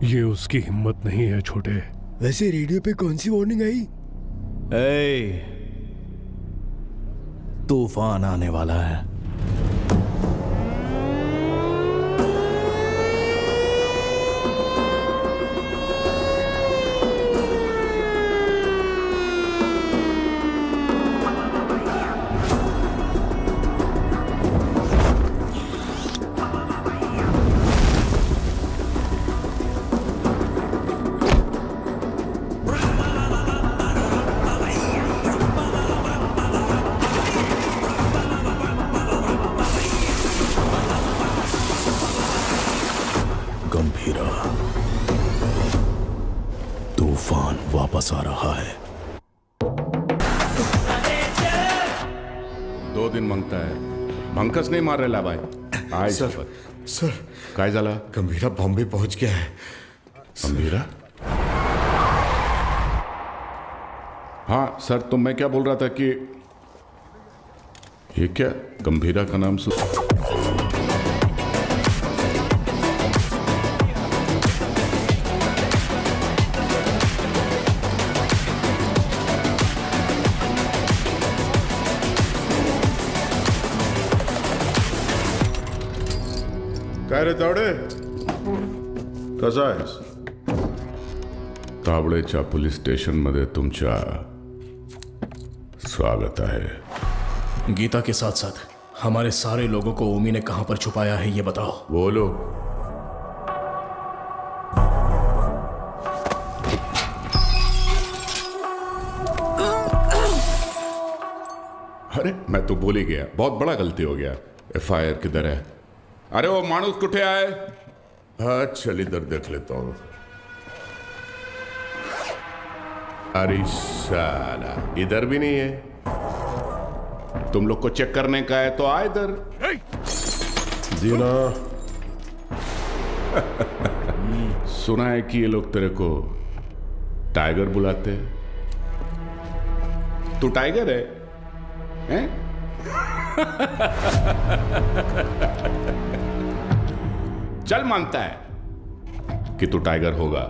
ये उसकी हिम्मत नहीं है छोटे। वैसे रेडियो पे कौन सी वार्निंग आई? तूफान आने वाला है। गंभीरा, तूफान वापस आ रहा है। 2 दिन मांगता है, भंकस नहीं मार रहे बाय। आय सर काय झाला? गंभीरा बॉम्बे पहुंच गया है। गंभीरा? हाँ सर, तो मैं क्या बोल रहा था कि ये क्या गंभीरा का नाम काय रे तावडे, कसा आहेस? तावडेच्या पोलीस स्टेशन मध्ये तुमच्या स्वागत है। गीता के साथ साथ हमारे सारे लोगों को ओमी ने कहां पर छुपाया है ये बताओ। बोलो। अरे मैं तो बोल ही गया, बहुत बड़ा गलती हो गया। FIR किधर है? अरे वो मानुस कुठे आए? हाँ चल इधर देख लेता हूं। अरे साला इधर भी नहीं है। तुम लोग को चेक करने का है तो आ इधर। जीना सुना है कि ये लोग तेरे को टाइगर बुलाते हैं। तू टाइगर है, हैं? चल मानता है कि तू टाइगर होगा,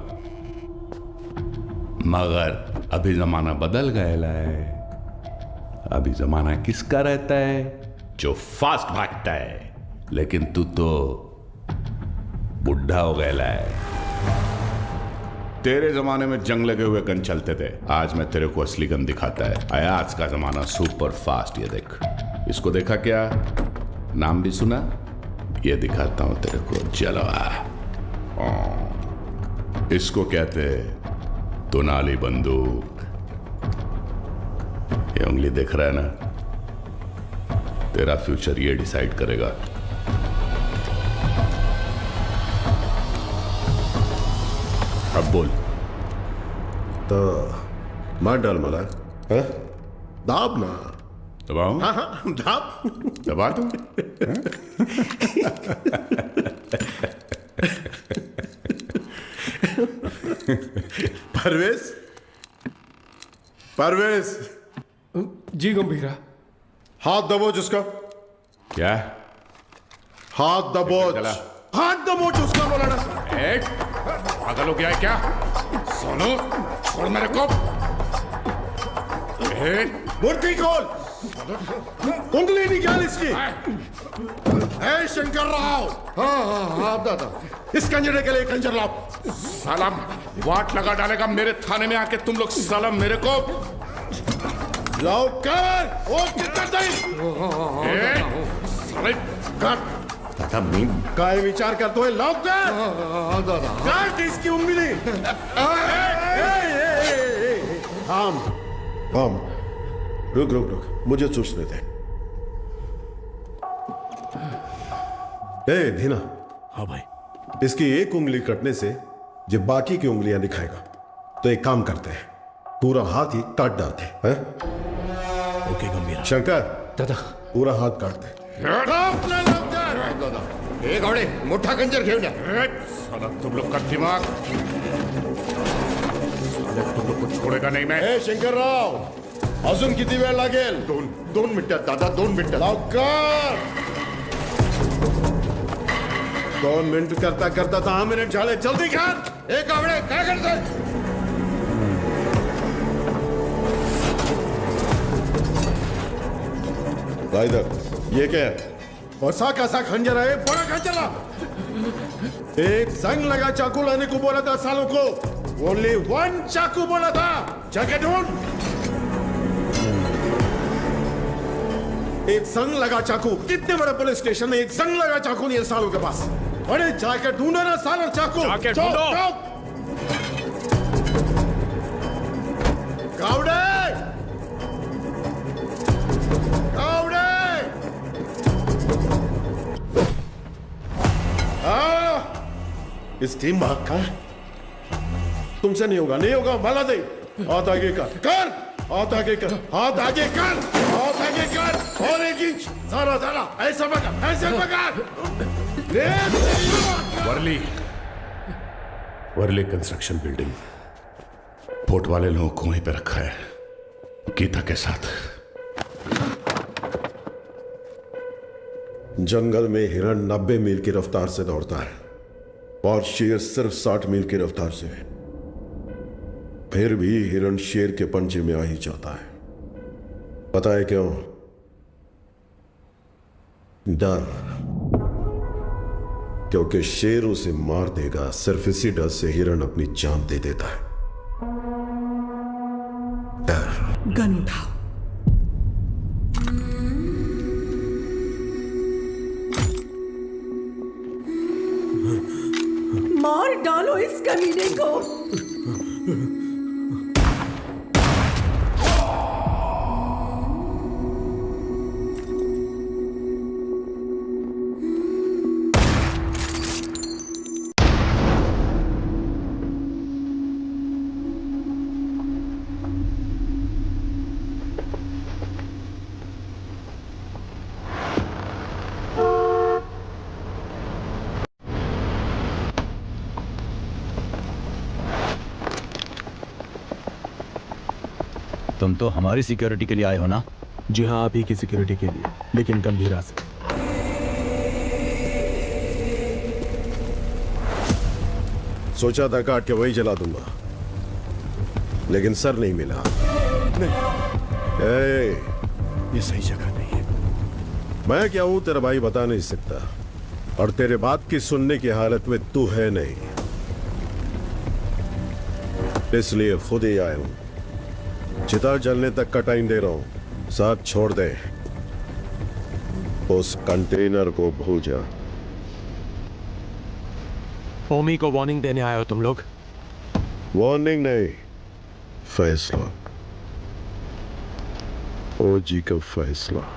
मगर अभी जमाना बदल गया है। अभी जमाना किसका रहता है? जो फास्ट भागता है। लेकिन तू तो बुढ़ा हो गया है। तेरे जमाने में जंग लगे हुए गन चलते थे, आज मैं तेरे को असली गन दिखाता है। आया आज का जमाना सुपर फास्ट। ये देख, इसको देखा क्या? नाम भी सुना? ये दिखाता हूं तेरे को, जलवा। इसको कहते दोनाली बंदूक। ये उंगली देख रहा है ना? तेरा फ्यूचर ये डिसाइड करेगा। अब बोल। तो मार डाल मला, हाँ? दाब ना। दबाऊं? हाँ हाँ दाब। दबा दूं? परवेज, परवेज। जी गंभीरा। हाथ दबोच उसका। क्या? हाथ दबोच, हाथ दबोच उसका। बोला ना पागल हो गया है क्या? सोनू छोड़ मेरे को। मूर्ति खोल, उंगली निकाल इसकी। ए शंकर राव, हाँ हाँ हाँ दादा, इस कंजरे के लिए कंजर लाओ। सालम वाट लगा डालेगा मेरे थाने में आके तुम लोग। सालम मेरे को लाओ कर। वो कितना साले दादा मैं काय विचार करते है? लाओ कर। दादा काट इसकी उंगली। हम रुक रुक रुक, मुझे सोचने दे। ए धीना। हाँ भाई। इसकी एक उंगली कटने से जब बाकी की उंगलियां दिखाएगा, तो एक काम करते हैं, पूरा हाथ ही काट डालते हैं। ओके गंभीरा। शंकर दादा पूरा हाथ काट दे। एक घोड़े मोठा कंजर घेऊन या। साला तुम लोग का दिमाग, तुम लोग को छोड़ेगा नहीं मैं। ए शंकर राव, अजून किती वेळ लागेल? दोन मिनिटात दादा, 2 मिनिटात। लवकर। 2 मिनिट करता करता 10 मिनिट झाले, जल्दी कर। एक आवडे काय करतोय? इधर ये क्या है? ऐसा कैसा खंजर है? बड़ा खंजर ला। एक जंग लगा चाकू लाने को बोला था सालों को, ओनली 1 चाकू बोला था। जाके ढूंढ। एक जंग लगा चाकू, कितने बड़े पुलिस स्टेशन में एक जंग लगा चाकू नहीं है सालों के पास। अरे जाके ढूंढो ना सालों चाकू। जाके ढूंढो। गावड़े, गावड़े। इस टीम भाग का तुमसे नहीं होगा, नहीं होगा। माला दे, हाथ आगे कर, हाथ आगे कर, हाथ आगे कर, हाथ आगे कर, और 1 इंच, सारा ऐसा पकड़, ऐसे पकड़। वर्ली कंस्ट्रक्शन बिल्डिंग, पोर्ट वाले लोगों को वहीं पे रखा है, गीता के साथ। जंगल में हिरण 90 मील की रफ्तार से दौड़ता है और शेर सिर्फ 60 मील की रफ्तार से। फिर भी हिरण शेर के पंजे में आ ही जाता है। पता है क्यों? डर। क्योंकि शेर उसे मार देगा, सिर्फ इसी डर से हिरण अपनी जान दे देता है। डर। गन उठाओ। मार डालो इस कमीने को। तुम तो हमारी सिक्योरिटी के लिए आए हो ना? जी हाँ, आप ही की सिक्योरिटी के लिए, लेकिन गंभीरा से। सोचा था काट के वही जला दूंगा, लेकिन सर नहीं मिला। ये सही जगह नहीं है। मैं क्या हूं तेरा भाई बता नहीं सकता, और तेरे बात की सुनने की हालत में तू है नहीं, इसलिए खुद ही आया हूं। चिता जलने तक का टाइम दे रहा हूं, साथ छोड़ दे। उस कंटेनर को भूल जा। ओमी को वार्निंग देने आए हो तुम लोग? वार्निंग नहीं, फैसला। ओजी का फैसला।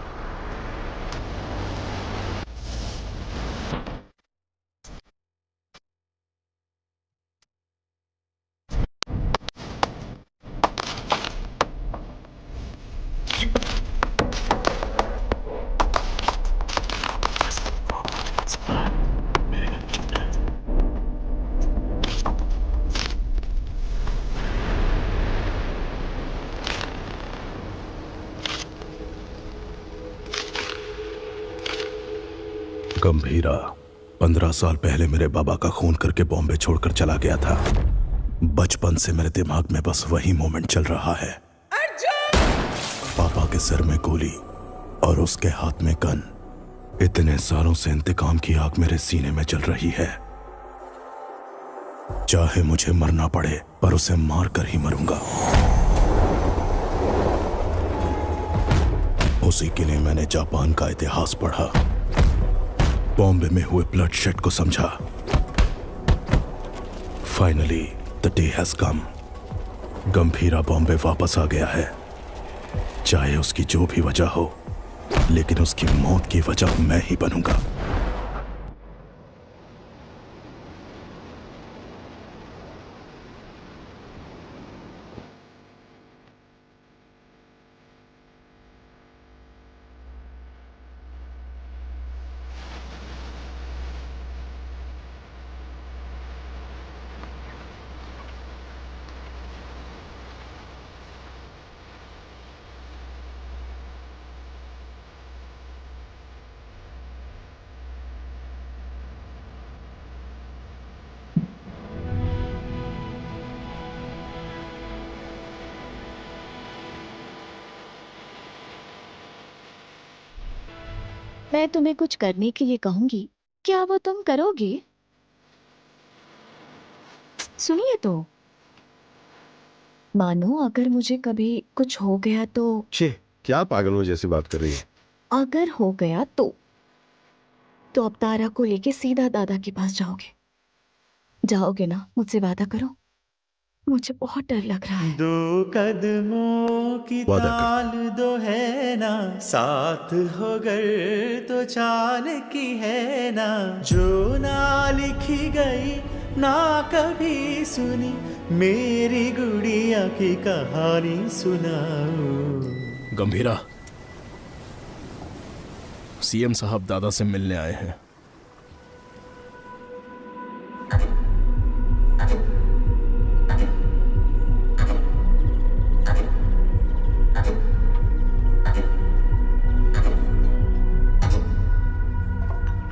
गंभीरा 15 साल पहले मेरे बाबा का खून करके बॉम्बे छोड़कर चला गया था। बचपन से मेरे दिमाग में बस वही मोमेंट चल रहा है। पापा के सिर में गोली और उसके हाथ में गन। इतने सालों से इंतकाम की आग मेरे सीने में जल रही है। चाहे मुझे मरना पड़े, पर उसे मार कर ही मरूंगा। उसी के लिए मैंने जापान का इतिहास पढ़ा, बॉम्बे में हुए ब्लडशेड को समझा। Finally the day has come. Gambhira Bombay वापस आ गया है। चाहे उसकी जो भी वजह हो, लेकिन उसकी मौत की वजह मैं ही बनूंगा। मैं तुम्हें कुछ करने के लिए कहूंगी, क्या वो तुम करोगे? सुनिए तो, मानो अगर मुझे कभी कुछ हो गया तो। क्या पागलों जैसी बात कर रही है? अगर हो गया तो अब तारा को लेके सीधा दादा के पास जाओगे ना? मुझसे वादा करो, मुझे बहुत डर लग रहा है। 2 कदमों की ताल दो है ना, साथ हो गर तो चाल की है ना, जो ना लिखी गई ना कभी सुनी, मेरी गुड़िया की कहानी सुनाओ। गंभीरा, सीएम साहब दादा से मिलने आए हैं।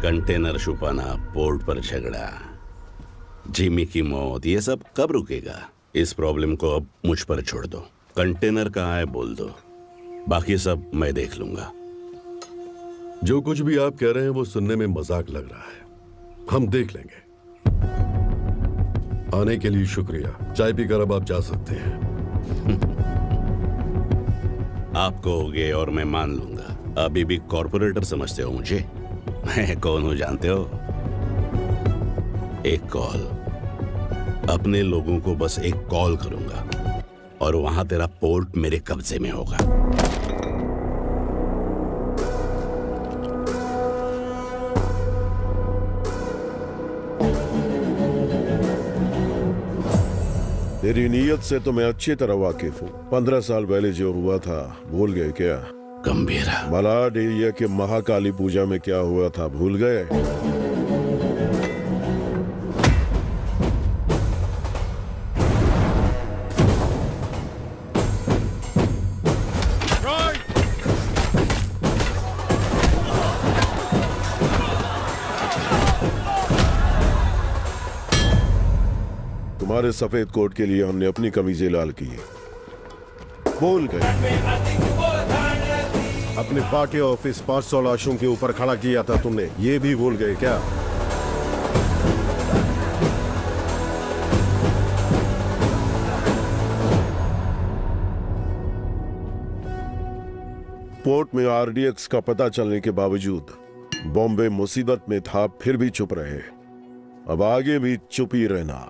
कंटेनर छुपाना, पोर्ट पर झगड़ा, जिमी की मौत, ये सब कब रुकेगा? इस प्रॉब्लम को अब मुझ पर छोड़ दो। कंटेनर कहाँ है बोल दो, बाकी सब मैं देख लूंगा। जो कुछ भी आप कह रहे हैं वो सुनने में मजाक लग रहा है, हम देख लेंगे। आने के लिए शुक्रिया। चाय पीकर अब आप जा सकते हैं। आप कहोगे और मैं मान लूंगा। अभी भी कॉर्पोरेटर समझते हो मुझे? मैं कौन हूं जानते हो? एक कॉल, अपने लोगों को बस एक कॉल करूंगा और वहां तेरा पोर्ट मेरे कब्जे में होगा। तेरी नीयत से तो मैं अच्छी तरह वाकिफ हूँ। 15 साल पहले जो हुआ था भूल गए क्या? गंभीरा, मलाड एरिया के महाकाली पूजा में क्या हुआ था भूल गए? तुम्हारे सफेद कोट के लिए हमने अपनी कमीजें लाल की। भूल गए? अपने पार्टी ऑफिस 500 लाशों के ऊपर खड़ा किया था तुमने, ये भी भूल गए क्या? पोर्ट में आरडीएक्स का पता चलने के बावजूद बॉम्बे मुसीबत में था, फिर भी चुप रहे। अब आगे भी चुप ही रहना।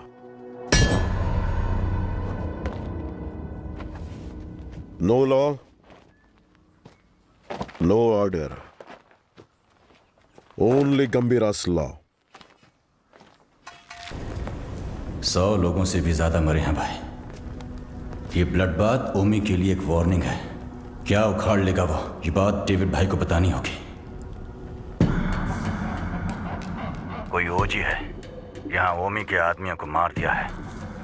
No law, no order. Only Gambhira's law. 100 लोगों से भी ज्यादा मरे हैं भाई। ये ब्लड बात ओमी के लिए एक वार्निंग है। क्या उखाड़ लेगा वो, ये बात डेविड भाई को बतानी होगी। कोई ओजी है, यहाँ ओमी के आदमियों को मार दिया है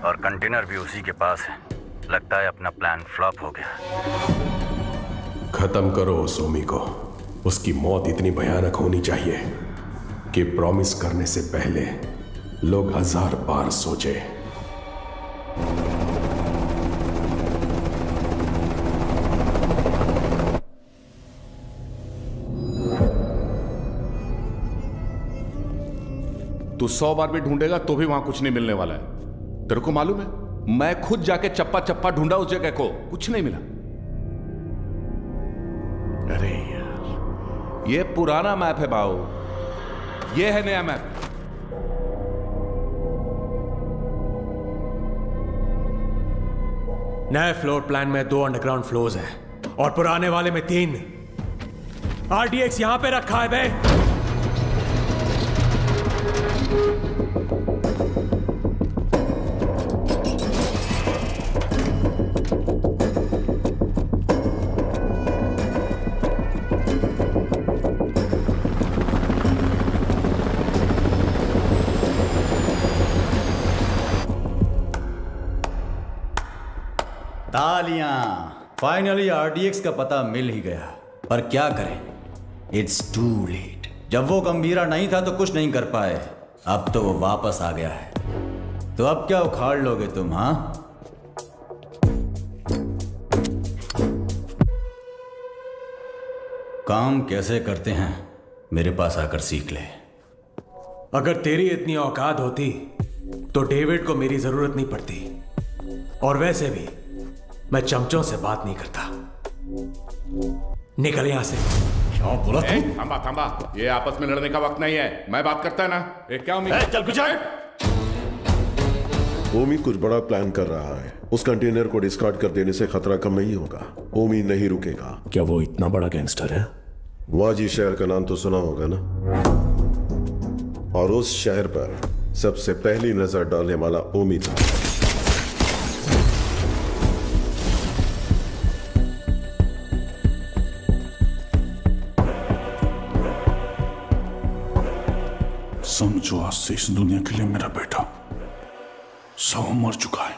और कंटेनर भी उसी के पास है। लगता है अपना प्लान फ्लॉप हो गया। खत्म करो उस ओमी को। उसकी मौत इतनी भयानक होनी चाहिए कि प्रॉमिस करने से पहले लोग 1000 बार सोचे। तू 100 बार भी ढूंढेगा तो भी वहां कुछ नहीं मिलने वाला है। तेरे को मालूम है, मैं खुद जाके चप्पा चप्पा ढूंढा उस जगह को, कुछ नहीं मिला। अरे यार, ये पुराना मैप है बाऊ, ये है नया मैप। नए फ्लोर प्लान में 2 अंडरग्राउंड फ्लोर्स हैं और पुराने वाले में 3। आरडीएक्स यहां पे रखा है बे। तालियां, फाइनली आरडीएक्स का पता मिल ही गया। पर क्या करें, इट्स टू लेट। जब वो गंभीरा नहीं था तो कुछ नहीं कर पाए, अब तो वो वापस आ गया है। तो अब क्या उखाड़ लोगे तुम? हाँ, काम कैसे करते हैं मेरे पास आकर सीख ले। अगर तेरी इतनी औकात होती तो डेविड को मेरी जरूरत नहीं पड़ती। और वैसे भी मैं चमचों से बात नहीं करता। निकल यहां से। क्या बोला तू? थांबा थांबा, ये आपस में लड़ने का वक्त नहीं है। मैं बात करता है ना। क्या उम्मीद? चल कुछ ओमी कुछ बड़ा प्लान कर रहा है। उस कंटेनर को डिस्कार्ड कर देने से खतरा कम नहीं होगा। ओमी नहीं रुकेगा। क्या वो इतना बड़ा गैंगस्टर है? वाजी शहर का नाम तो सुना होगा ना। और उस शहर पर सबसे पहली नजर डालने वाला ओमी था। समझो आज से इस दुनिया के लिए मेरा बेटा 100 मर चुका है।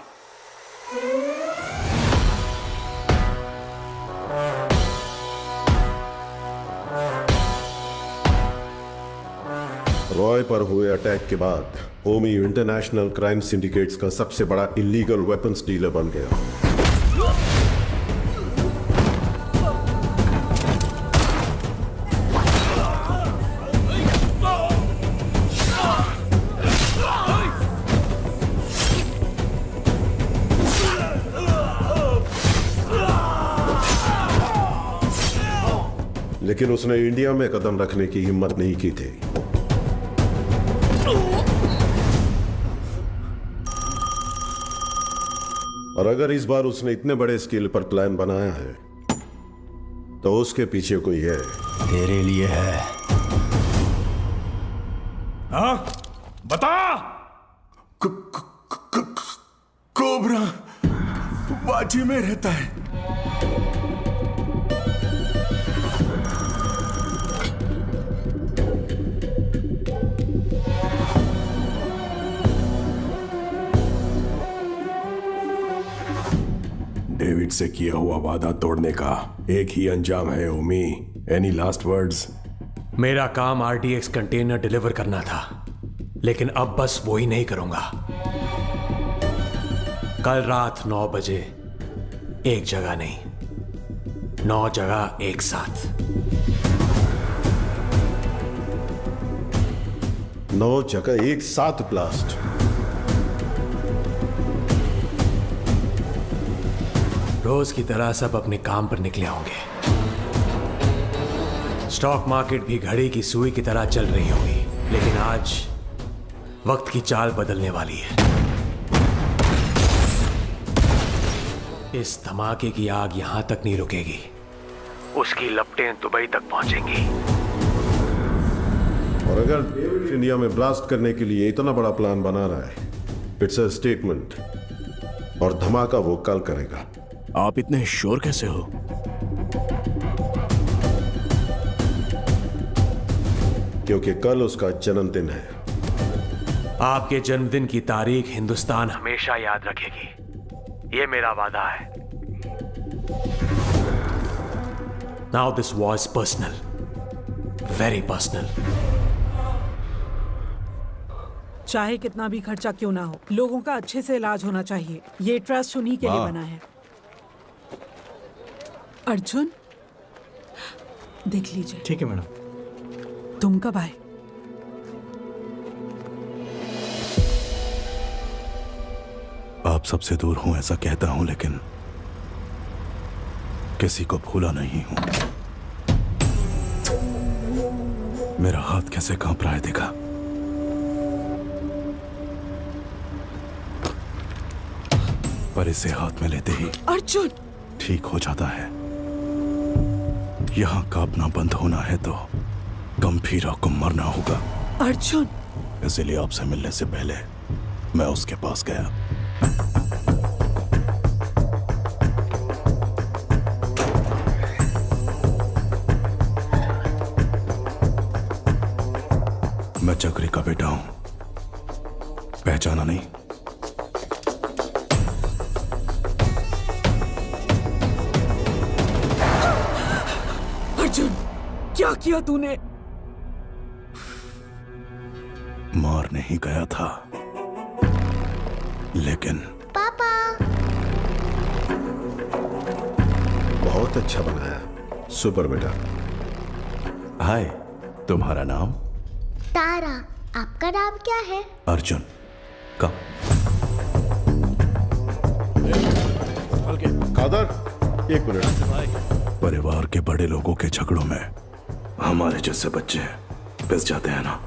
रॉय पर हुए अटैक के बाद ओमी इंटरनेशनल क्राइम सिंडिकेट्स का सबसे बड़ा इलीगल वेपन्स डीलर बन गया। लेकिन उसने इंडिया में कदम रखने की हिम्मत नहीं की थी। और अगर इस बार उसने इतने बड़े स्केल पर प्लान बनाया है तो उसके पीछे कोई है। तेरे लिए है। हाँ? बता। कोबरा बाजी में रहता है। डेविड से किया हुआ वादा तोड़ने का एक ही अंजाम है ओमी। Any last words? मेरा काम आरडीएक्स कंटेनर डिलीवर करना था, लेकिन अब बस वो ही नहीं करूंगा। कल रात 9 बजे एक जगह नहीं, 9 जगह एक साथ। 9 जगह एक साथ ब्लास्ट। रोज की तरह सब अपने काम पर निकले होंगे। स्टॉक मार्केट भी घड़ी की सुई की तरह चल रही होगी, लेकिन आज वक्त की चाल बदलने वाली है। इस धमाके की आग यहां तक नहीं रुकेगी, उसकी लपटें दुबई तक पहुंचेंगी। और अगर इंडिया में ब्लास्ट करने के लिए इतना बड़ा प्लान बना रहा है, इट्स अ स्टेटमेंट। और धमाका वो कल करेगा। आप इतने श्योर कैसे हो? क्योंकि कल उसका जन्मदिन है। आपके जन्मदिन की तारीख हिंदुस्तान हमेशा याद रखेगी, ये मेरा वादा है। Now this was personal, very personal. चाहे कितना भी खर्चा क्यों ना हो, लोगों का अच्छे से इलाज होना चाहिए। ये ट्रस्ट उन्हीं के लिए बना है। अर्जुन, देख लीजिए। ठीक है मैडम। तुम कब आए? आप सबसे दूर हूं ऐसा कहता हूं, लेकिन किसी को भूला नहीं हूं। मेरा हाथ कैसे कांप रहा है देखा? पर इसे हाथ में लेते ही अर्जुन ठीक हो जाता है। यहां कांपना बंद होना है तो गंभीरा को मरना होगा। अर्जुन, इसलिए आपसे मिलने से पहले मैं उसके पास गया। मैं चक्री का बेटा हूं, पहचाना नहीं? अर्जुन, क्या किया तूने? मार नहीं गया था, लेकिन पापा। बहुत अच्छा बनाया, सुपर बेटा। हाय, तुम्हारा नाम? तारा। आपका नाम क्या है? अर्जुन। कम। कादर, एक मिनट। परिवार के बड़े लोगों के झगड़ों में हमारे जैसे बच्चे पिस जाते हैं ना।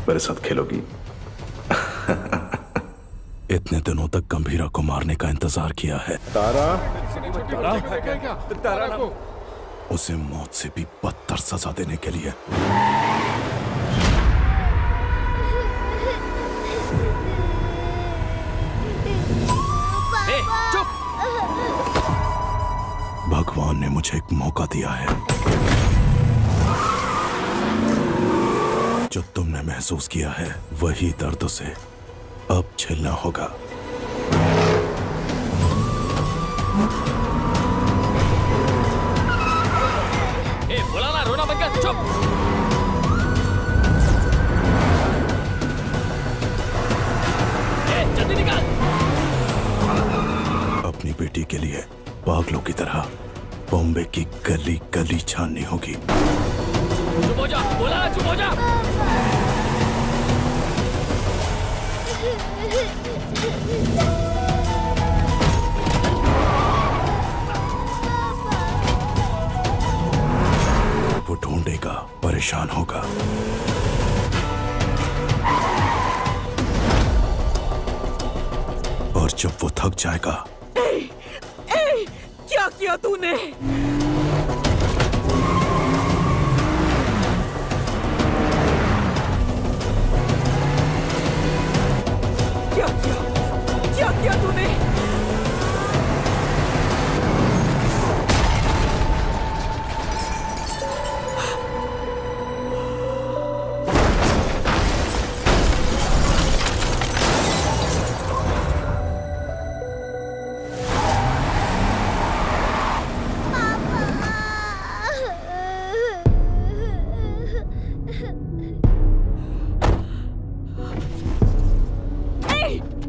मेरे साथ खेलोगी? इतने दिनों तक गंभीरा को मारने का इंतजार किया है। तारा, उसे मौत से भी बदतर सजा देने के लिए। भगवान ने मुझे एक मौका दिया है। जो तुमने महसूस किया है वही दर्द से अब झेलना होगा। बोला ना, रोना बंद कर, चुप। जल्दी निकाल। अपनी बेटी के लिए पागलों की तरह बॉम्बे की गली गली छाननी होगी। चुप हो जा, बोला ना, चुप हो जा। वो ढूंढेगा, परेशान होगा। और जब वो थक जाएगा। क्या किया तूने? क्या किया तूने?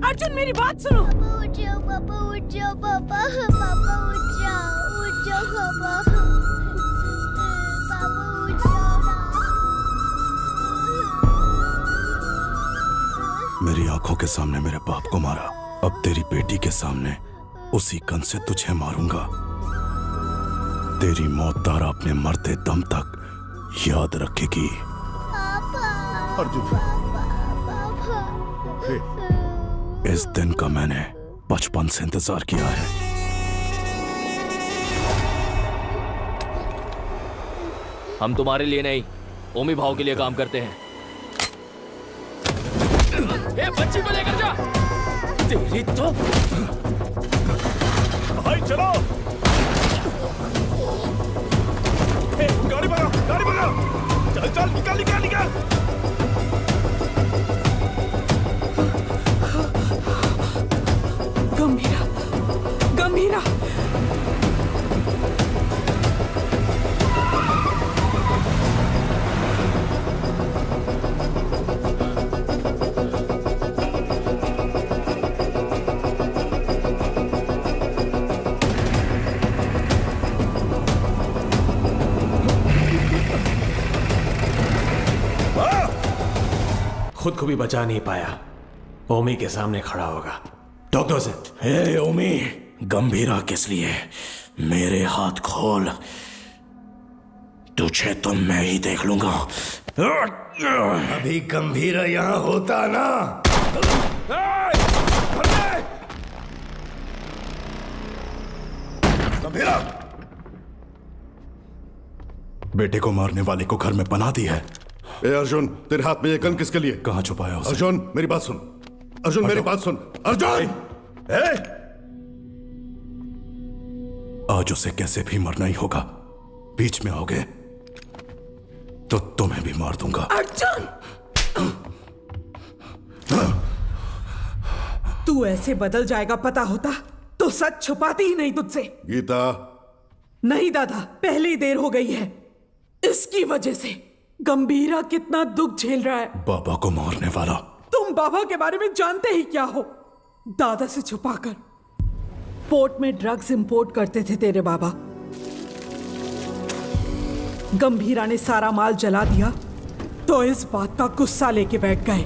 अर्जुन, मेरी बात सुनो। उठ जाओ पापा, उठ जाओ पापा, पापा उठ जाओ पापा, पापा उठ जाओ ना। मेरी आंखों के सामने मेरे बाप को मारा, अब तेरी बेटी के सामने उसी गन से तुझे मारूंगा। तेरी मौत तारा अपने मरते दम तक याद रखेगी। अर्जुन, इस दिन का मैंने बचपन से इंतजार किया है। हम तुम्हारे लिए नहीं, ओमी भाव के लिए काम करते हैं। ए, बच्ची को लेकर जा। तेरी तो भाई चलो। ए, गाड़ी भगाओ, गाड़ी भगाओ। चल चल, निकल निकल निकल। गंभीरा, गंभीरा। खुद को भी बचा नहीं पाया, ओमी के सामने खड़ा होगा। डॉक्टर से, हे ओमी, गंभीरा किस लिए? मेरे हाथ खोल, तुझे तो मैं ही देख लूंगा। अभी गंभीरा यहां होता ना। गंभीरा, बेटे को मारने वाले को घर में बना दी है। ए अर्जुन, तेरे हाथ में ये गन किसके लिए? कहां छुपाया उसे? अर्जुन मेरी बात सुन, अर्जुन मेरी बात सुन, अर्जुन। आज उसे कैसे भी मरना ही होगा। बीच में आओगे तो तुम्हें भी मार दूंगा। अर्जुन, तू ऐसे बदल जाएगा पता होता तो सच छुपाती ही नहीं तुझसे। गीता। नहीं दादा, पहले ही देर हो गई है। इसकी वजह से गंभीरा कितना दुख झेल रहा है। बाबा को मारने वाला। तुम बाबा के बारे में जानते ही क्या हो? दादा से छुपाकर पोर्ट में ड्रग्स इंपोर्ट करते थे तेरे बाबा। गंभीरा ने सारा माल जला दिया तो इस बात का गुस्सा लेके बैठ गए।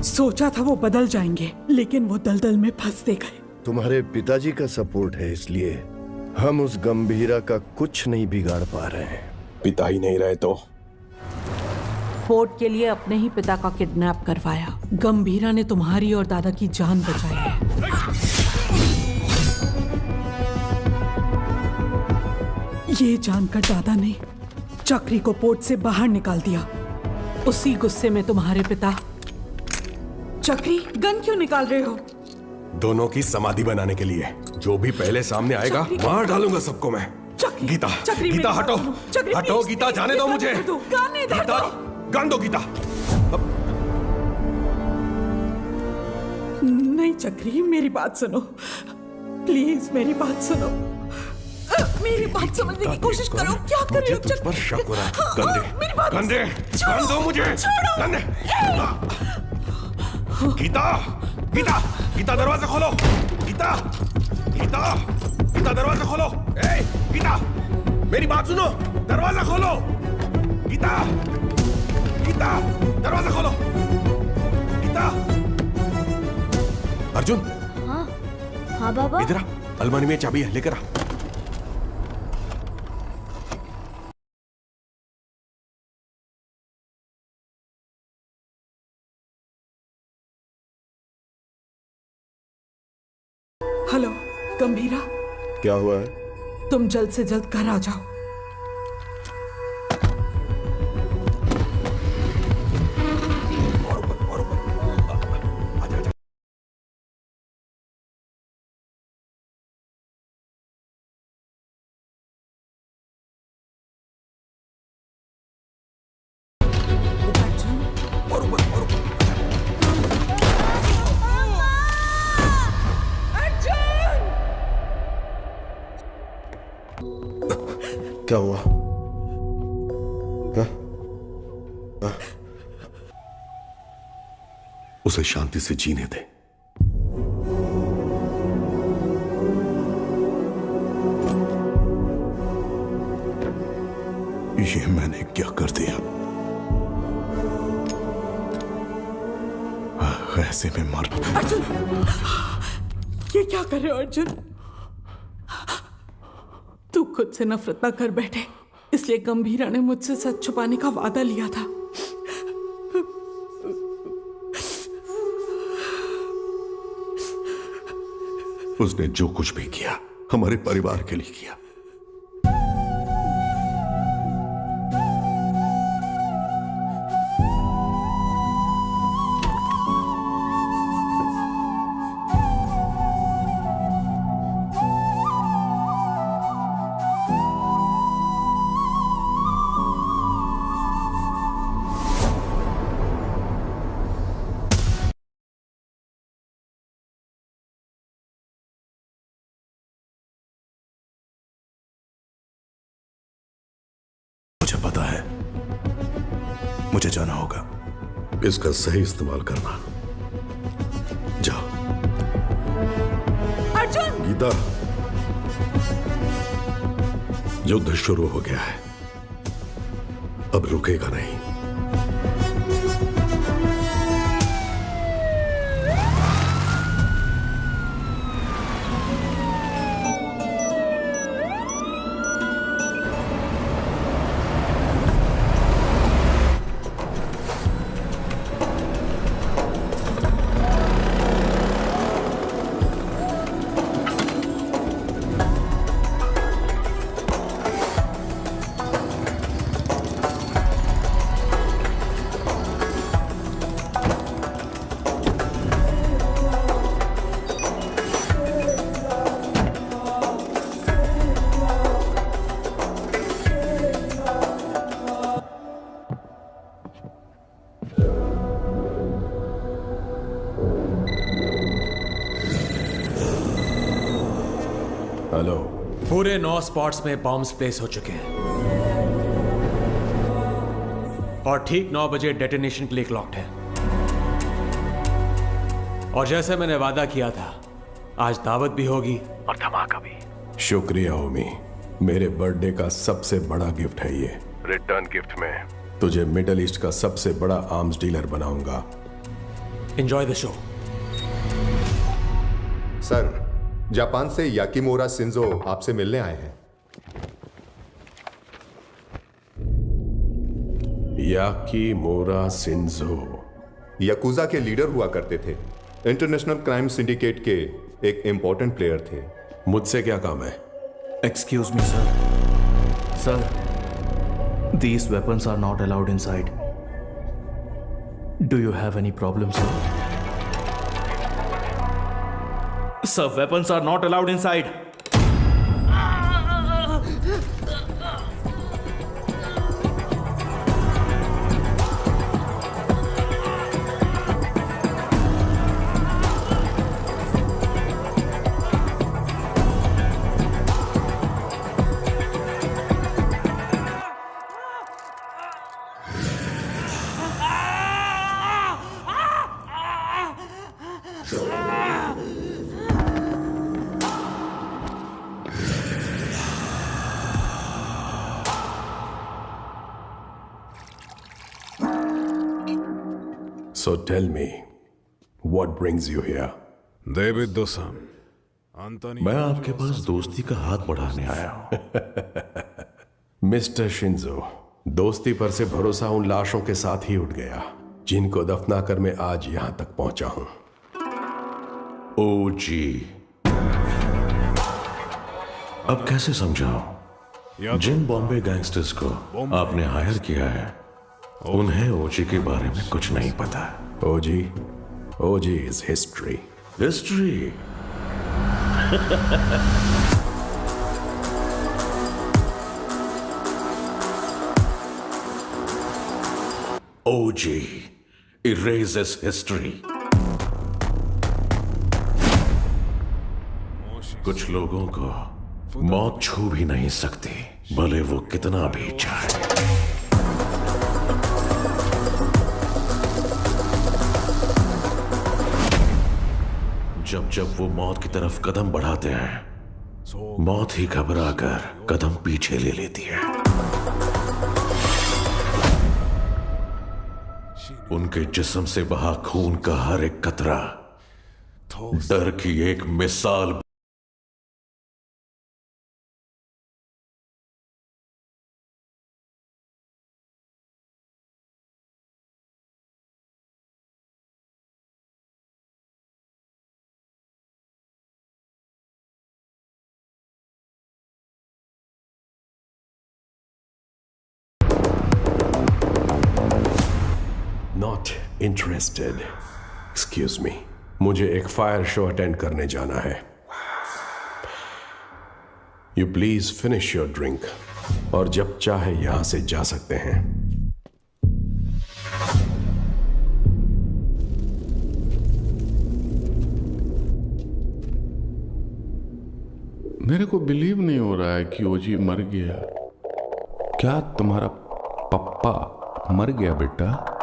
सोचा था वो बदल जाएंगे, लेकिन वो दलदल में फंसते गए। तुम्हारे पिताजी का सपोर्ट है, इसलिए हम उस गंभीरा का कुछ नहीं बिगाड़ पा रहे हैं। पिता ही नहीं रहे तो? पोर्ट के लिए अपने ही पिता का किडनैप करवाया। गंभीरा ने तुम्हारी और दादा की जान बचाई है। ये जानकर दादा ने चक्री को पोर्ट से बाहर निकाल दिया। उसी गुस्से में तुम्हारे पिता। चक्री, गन क्यों निकाल रहे हो? दोनों की समाधि बनाने के लिए। जो भी पहले सामने आएगा मार डालूंगा सबको मैं। गीता, गीता हटो, हटो गीता, जाने दो मुझे। गीता, गान दो गीता। नहीं चक्री, मेरी बात सुनो प्लीज, मेरी बात सुनो, मेरी बात समझने की कोशिश करो। क्या कर रहे हो? तुझ पर शक हो रहा है। गंदे, गंदे, गान दो मुझे। गंदे। गीता, गीता, गीता दरवाजा खोलो। गीता, गीता, गीता दरवाजा खोलो। ए, गीता, मेरी बात सुनो, दरवाजा खोलो। गीता, गीता, दरवाजा खोलो। गीता। अर्जुन। हाँ, हाँ बाबा। इधर आ, अलमारी में चाबी है, लेकर आ। हेलो गंभीरा, क्या हुआ है? तुम जल्द से जल्द घर आ जाओ। क्या हुआ? उसे शांति से जीने दे। ये मैंने क्या कर दिया? ऐसे में मर। अर्जुन, ये क्या कर रहे हो अर्जुन? तू खुद से नफरत ना कर बैठे, इसलिए गंभीरा ने मुझसे सच छुपाने का वादा लिया था। उसने जो कुछ भी किया हमारे परिवार के लिए किया। मुझे पता है, मुझे जाना होगा। इसका सही इस्तेमाल करना। जाओ। अर्जुन! गीता, युद्ध शुरू हो गया है, अब रुकेगा नहीं। हेलो। पूरे 9 स्पॉट्स में बॉम्ब्स प्लेस हो चुके हैं और ठीक 9 बजे डेटोनेशन के लिए क्लॉक्ड है। और जैसे मैंने वादा किया था, आज दावत भी होगी और धमाका भी। शुक्रिया ओमी, मेरे बर्थडे का सबसे बड़ा गिफ्ट है ये। रिटर्न गिफ्ट में तुझे मिडिल ईस्ट का सबसे बड़ा आर्म्स डीलर बनाऊंगा। Enjoy the show. Sir, Japan से याकीमोरा शिंजो आपसे मिलने आए हैं। याकीमोरा शिंजो याकुजा के लीडर हुआ करते थे। इंटरनेशनल क्राइम सिंडिकेट के एक इंपॉर्टेंट प्लेयर थे। मुझसे क्या काम है? Excuse me sir. Sir, these weapons are not allowed inside. Do you have any problem, sir? Sir, weapons are not allowed inside. So tell me, what brings you here? David दोसम, मैं आपके पास दोस्ती का हाथ बढ़ाने आया हूं। मिस्टर शिंजो, दोस्ती पर से भरोसा उन लाशों के साथ ही उठ गया जिनको दफनाकर मैं आज यहां तक पहुंचा हूं। ओ जी, अब कैसे समझाऊं? जिन बॉम्बे गैंगस्टर्स को आपने हायर किया है उन्हें ओजी के बारे में कुछ नहीं पता। OG is history. History? OG erases history। कुछ लोगों को मौत छू भी नहीं सकती, भले वो कितना भी चाहे। जब जब वो मौत की तरफ कदम बढ़ाते हैं, मौत ही घबरा कर कदम पीछे ले लेती है। उनके जिस्म से बहा खून का हर एक कतरा डर की एक मिसाल। Not interested. एक्सक्यूज मी, मुझे एक फायर शो अटेंड करने जाना है। You please finish your drink और जब चाहे यहां से जा सकते हैं। मेरे को बिलीव नहीं हो रहा है कि ओजी मर गया। क्या तुम्हारा पप्पा मर गया बेटा?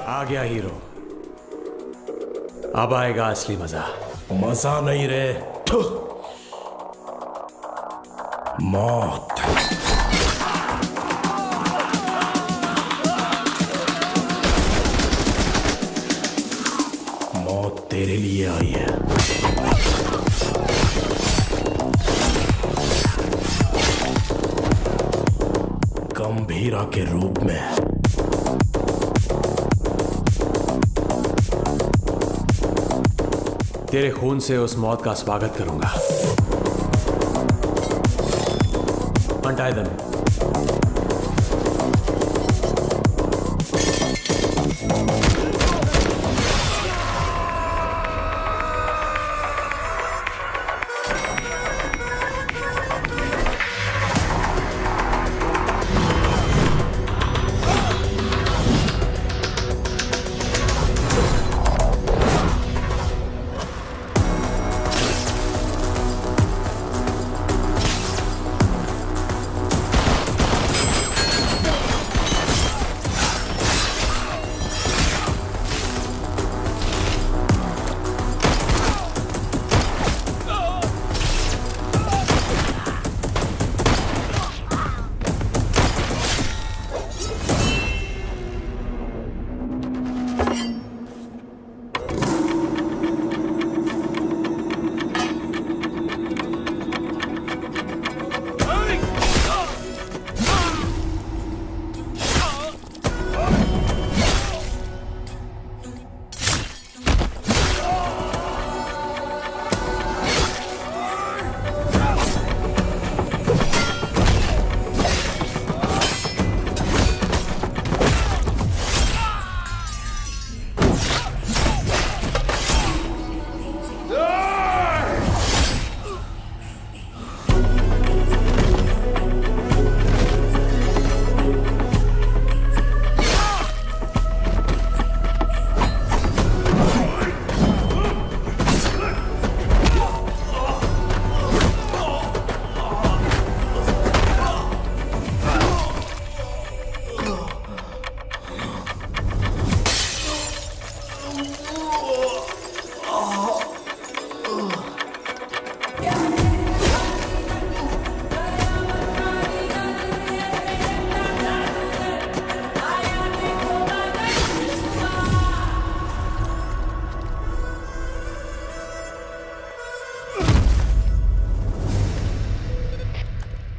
आ गया हीरो, अब आएगा असली मजा। मजा नहीं रे, मौत। मौत तेरे लिए आई है। गंभीरा के रूप में। तेरे खून से उस मौत का स्वागत करूंगा। Untie them.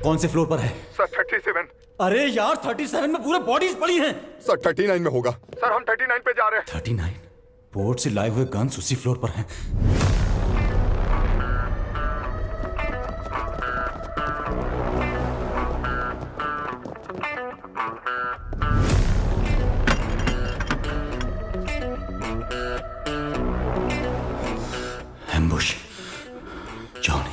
कौन से फ्लोर पर है? सर 37। अरे यार 37 में पूरे बॉडीज पड़ी हैं। सर 39 में होगा। सर हम 39 पे जा रहे हैं। 39? पोर्ट से लाए हुए गन्स उसी फ्लोर पर हैं। एम्बुश। जॉनी।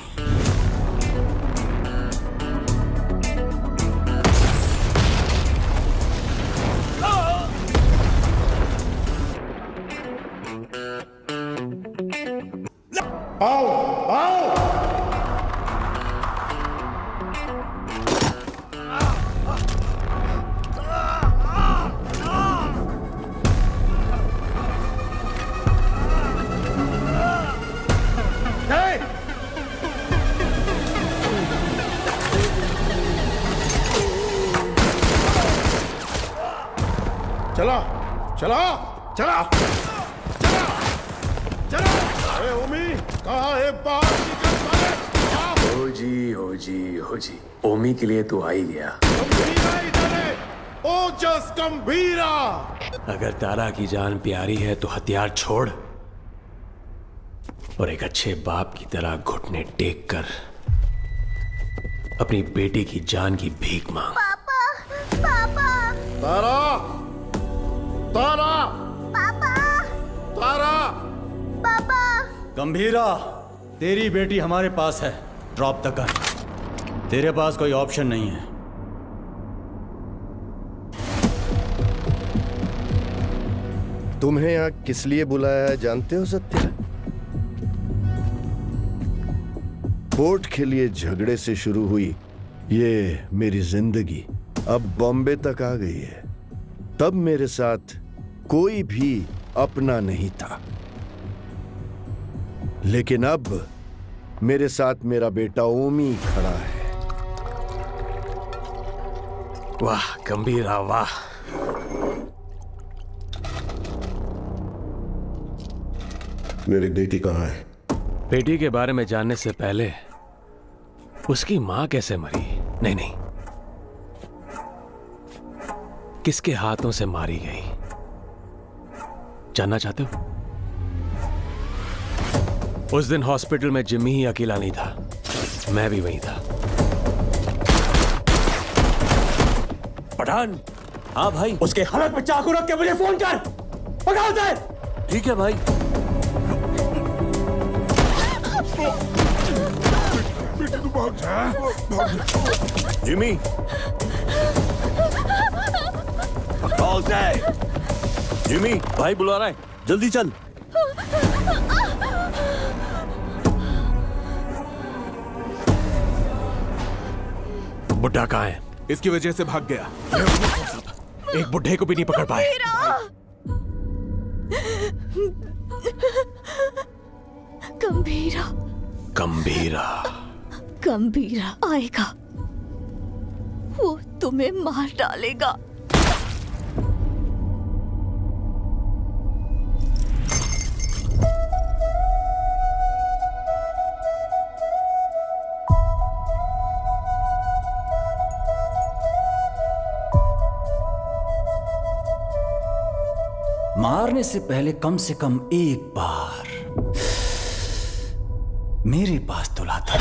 आओ आओ चला चला चला चला चला। अरे ओमी कहाँ है? बाहर निकल साले। हो जी ओमी के लिए तो आ ही गया। गंभीरा इधर है। ओजस गंभीरा। अगर तारा की जान प्यारी है तो हथियार छोड़ और एक अच्छे बाप की तरह घुटने टेक कर अपनी बेटी की जान की भीख मांग। तारा तारा तारा। गंभीरा, तेरी बेटी हमारे पास है। Drop the gun. तेरे पास कोई ऑप्शन नहीं है। तुम्हें यहाँ किस लिए बुलाया है जानते हो सत्या? पोर्ट के लिए झगड़े से शुरू हुई ये मेरी जिंदगी अब बॉम्बे तक आ गई है। तब मेरे साथ कोई भी अपना नहीं था, लेकिन अब मेरे साथ मेरा बेटा ओमी खड़ा है। वाह गंभीरा वाह। मेरी बेटी कहाँ है? बेटी के बारे में जानने से पहले उसकी मां कैसे मरी? नहीं, किसके हाथों से मारी गई जानना चाहते हो? उस दिन हॉस्पिटल में जिम्मी ही अकेला नहीं था, मैं भी वहीं था। पठान। हाँ भाई, उसके हालत में चाकू रख के मुझे फोन कर। पकड़ दे। ठीक है भाई। जिमी जिमी भाई बुला रहा है, जल्दी चल। बुड्ढा कहाँ है? इसकी वजह से भाग गया। एक बुड्ढे को भी नहीं पकड़ पाए। गंभीरा गंभीरा गंभीरा आएगा, वो तुम्हें मार डालेगा। मारने से पहले कम से कम एक बार मेरे पास तो लाता।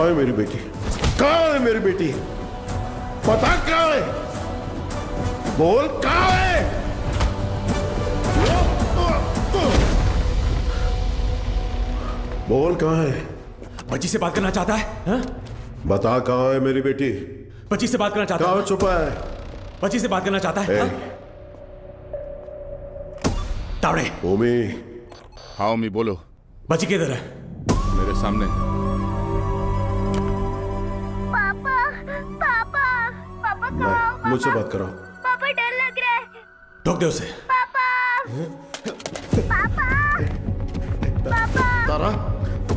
कहाँ है मेरी बेटी? कहाँ है मेरी बेटी? पता कहाँ है? बोल कहाँ है? बोल कहाँ है? बच्ची से बात करना चाहता है हा? बता कहाँ है मेरी बेटी? बच्ची से बात करना चाहता है। कहाँ छुपा है? बच्ची से बात करना चाहता है हा? तावड़े। ओमी। हाँ ओमी बोलो। बच्ची किधर है? मेरे सामने। पापा पापा पापा कहाँ हो? मुझसे बात कराओ। पापा डर लग रहा है। ठोक दे उसे। पापा पापा पापा तारा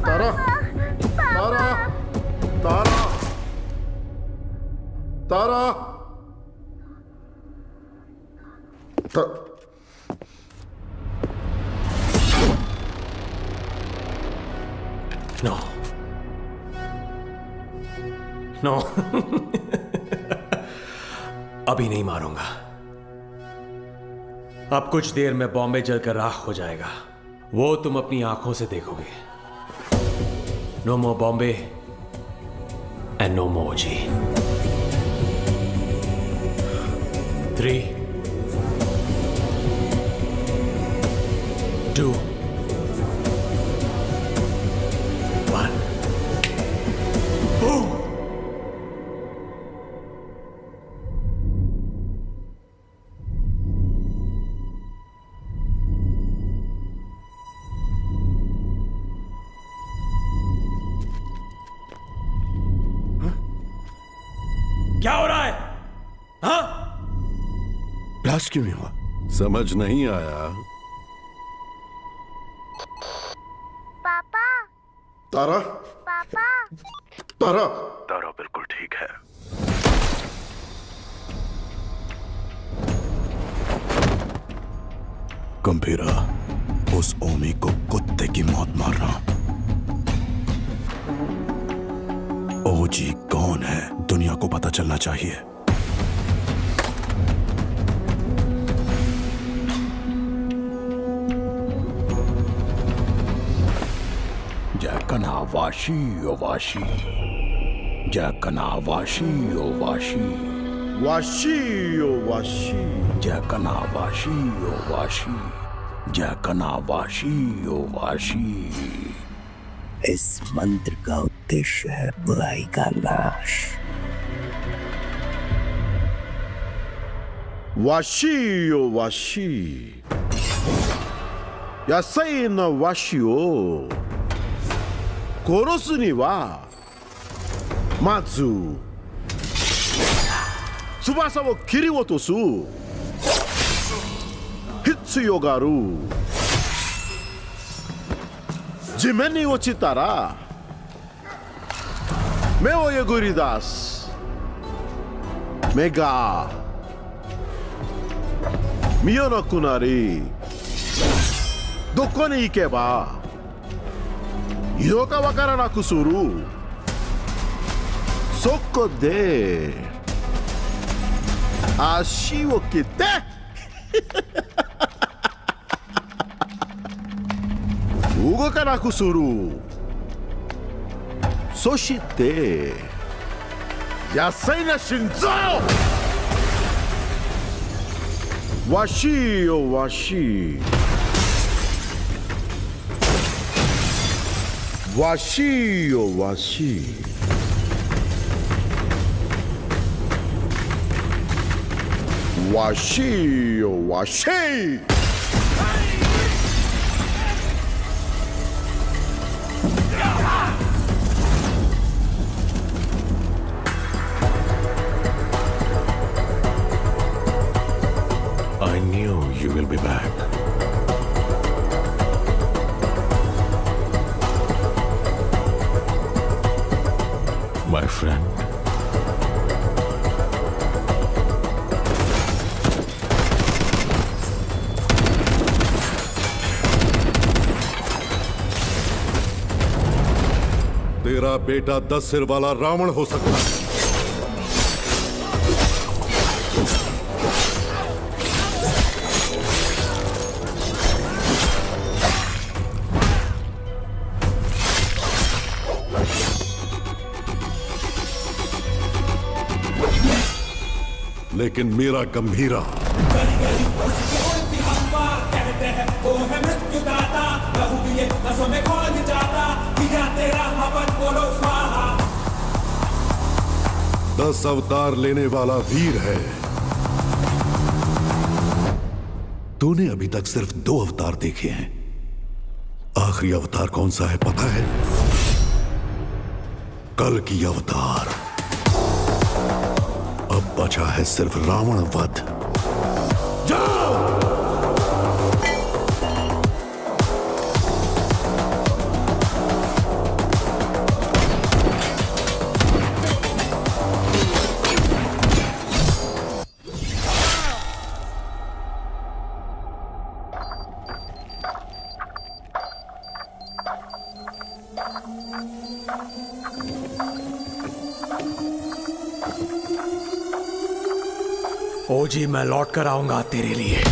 तारा तारा तारा तारा नो नो अभी नहीं मारूंगा। अब कुछ देर में बॉम्बे जलकर राख हो जाएगा, वो तुम अपनी आंखों से देखोगे। No more Bombay and no more ji. 3 2 1 Boom! क्या हो रहा है? हाँ? ब्लास्ट क्यों नहीं हुआ? समझ नहीं आया। पापा तारा पापा तारा तारा बिल्कुल ठीक है। गंभीरा, उस ओमी को कुत्ते की मौत मारना। ओजी कौन है दुनिया को पता चलना चाहिए। जैकना वाशी ओ वाशी, जैकना वाशी ओ वाशी, वाशी ओ वाशी, जैकना वाशी ओ वाशी, जैकना वाशी ओ वाशी। इस मंत्र का उद्देश्य है बुराई का नाश। वाशी ओ वाशी, यासाई न वाशी ओ कोरोसु ni wa matsu tsubasa wo kiriwotosu hitsuyo ga aru. 地面に落ちたら目をえぐり出す。目が見えなくなり、どこに行けばいいのかわからなくする。そこで足を切って動かなくする。そして野菜な心臓。わしよわし、わしよわし、わしよわし。I knew you will be back. My friend. तेरा बेटा 10 सिर वाला रावण हो सकता है। लेकिन मेरा गंभीरा दस अवतार लेने वाला वीर है। तूने अभी तक सिर्फ 2 अवतार देखे हैं। आखिरी अवतार कौन सा है पता है? कल की अवतार। अब बचा है सिर्फ रावण वध। जाओ! ओजी, मैं लौट कर आऊंगा तेरे लिए।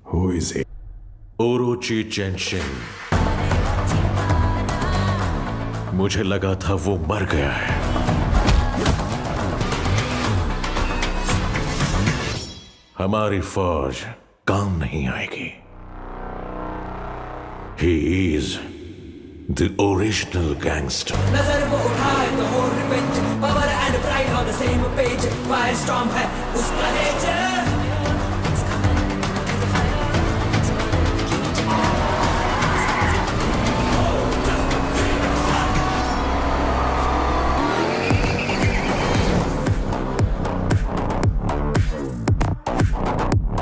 Who is it? ओरोची चेंशिन। मुझे लगा था वो मर गया है। हमारी फौज काम नहीं आएगी। He is the original gangster. नजर वो उठाए तो हो revenge, power and pride on the same page, fire storm है उसका नेचर।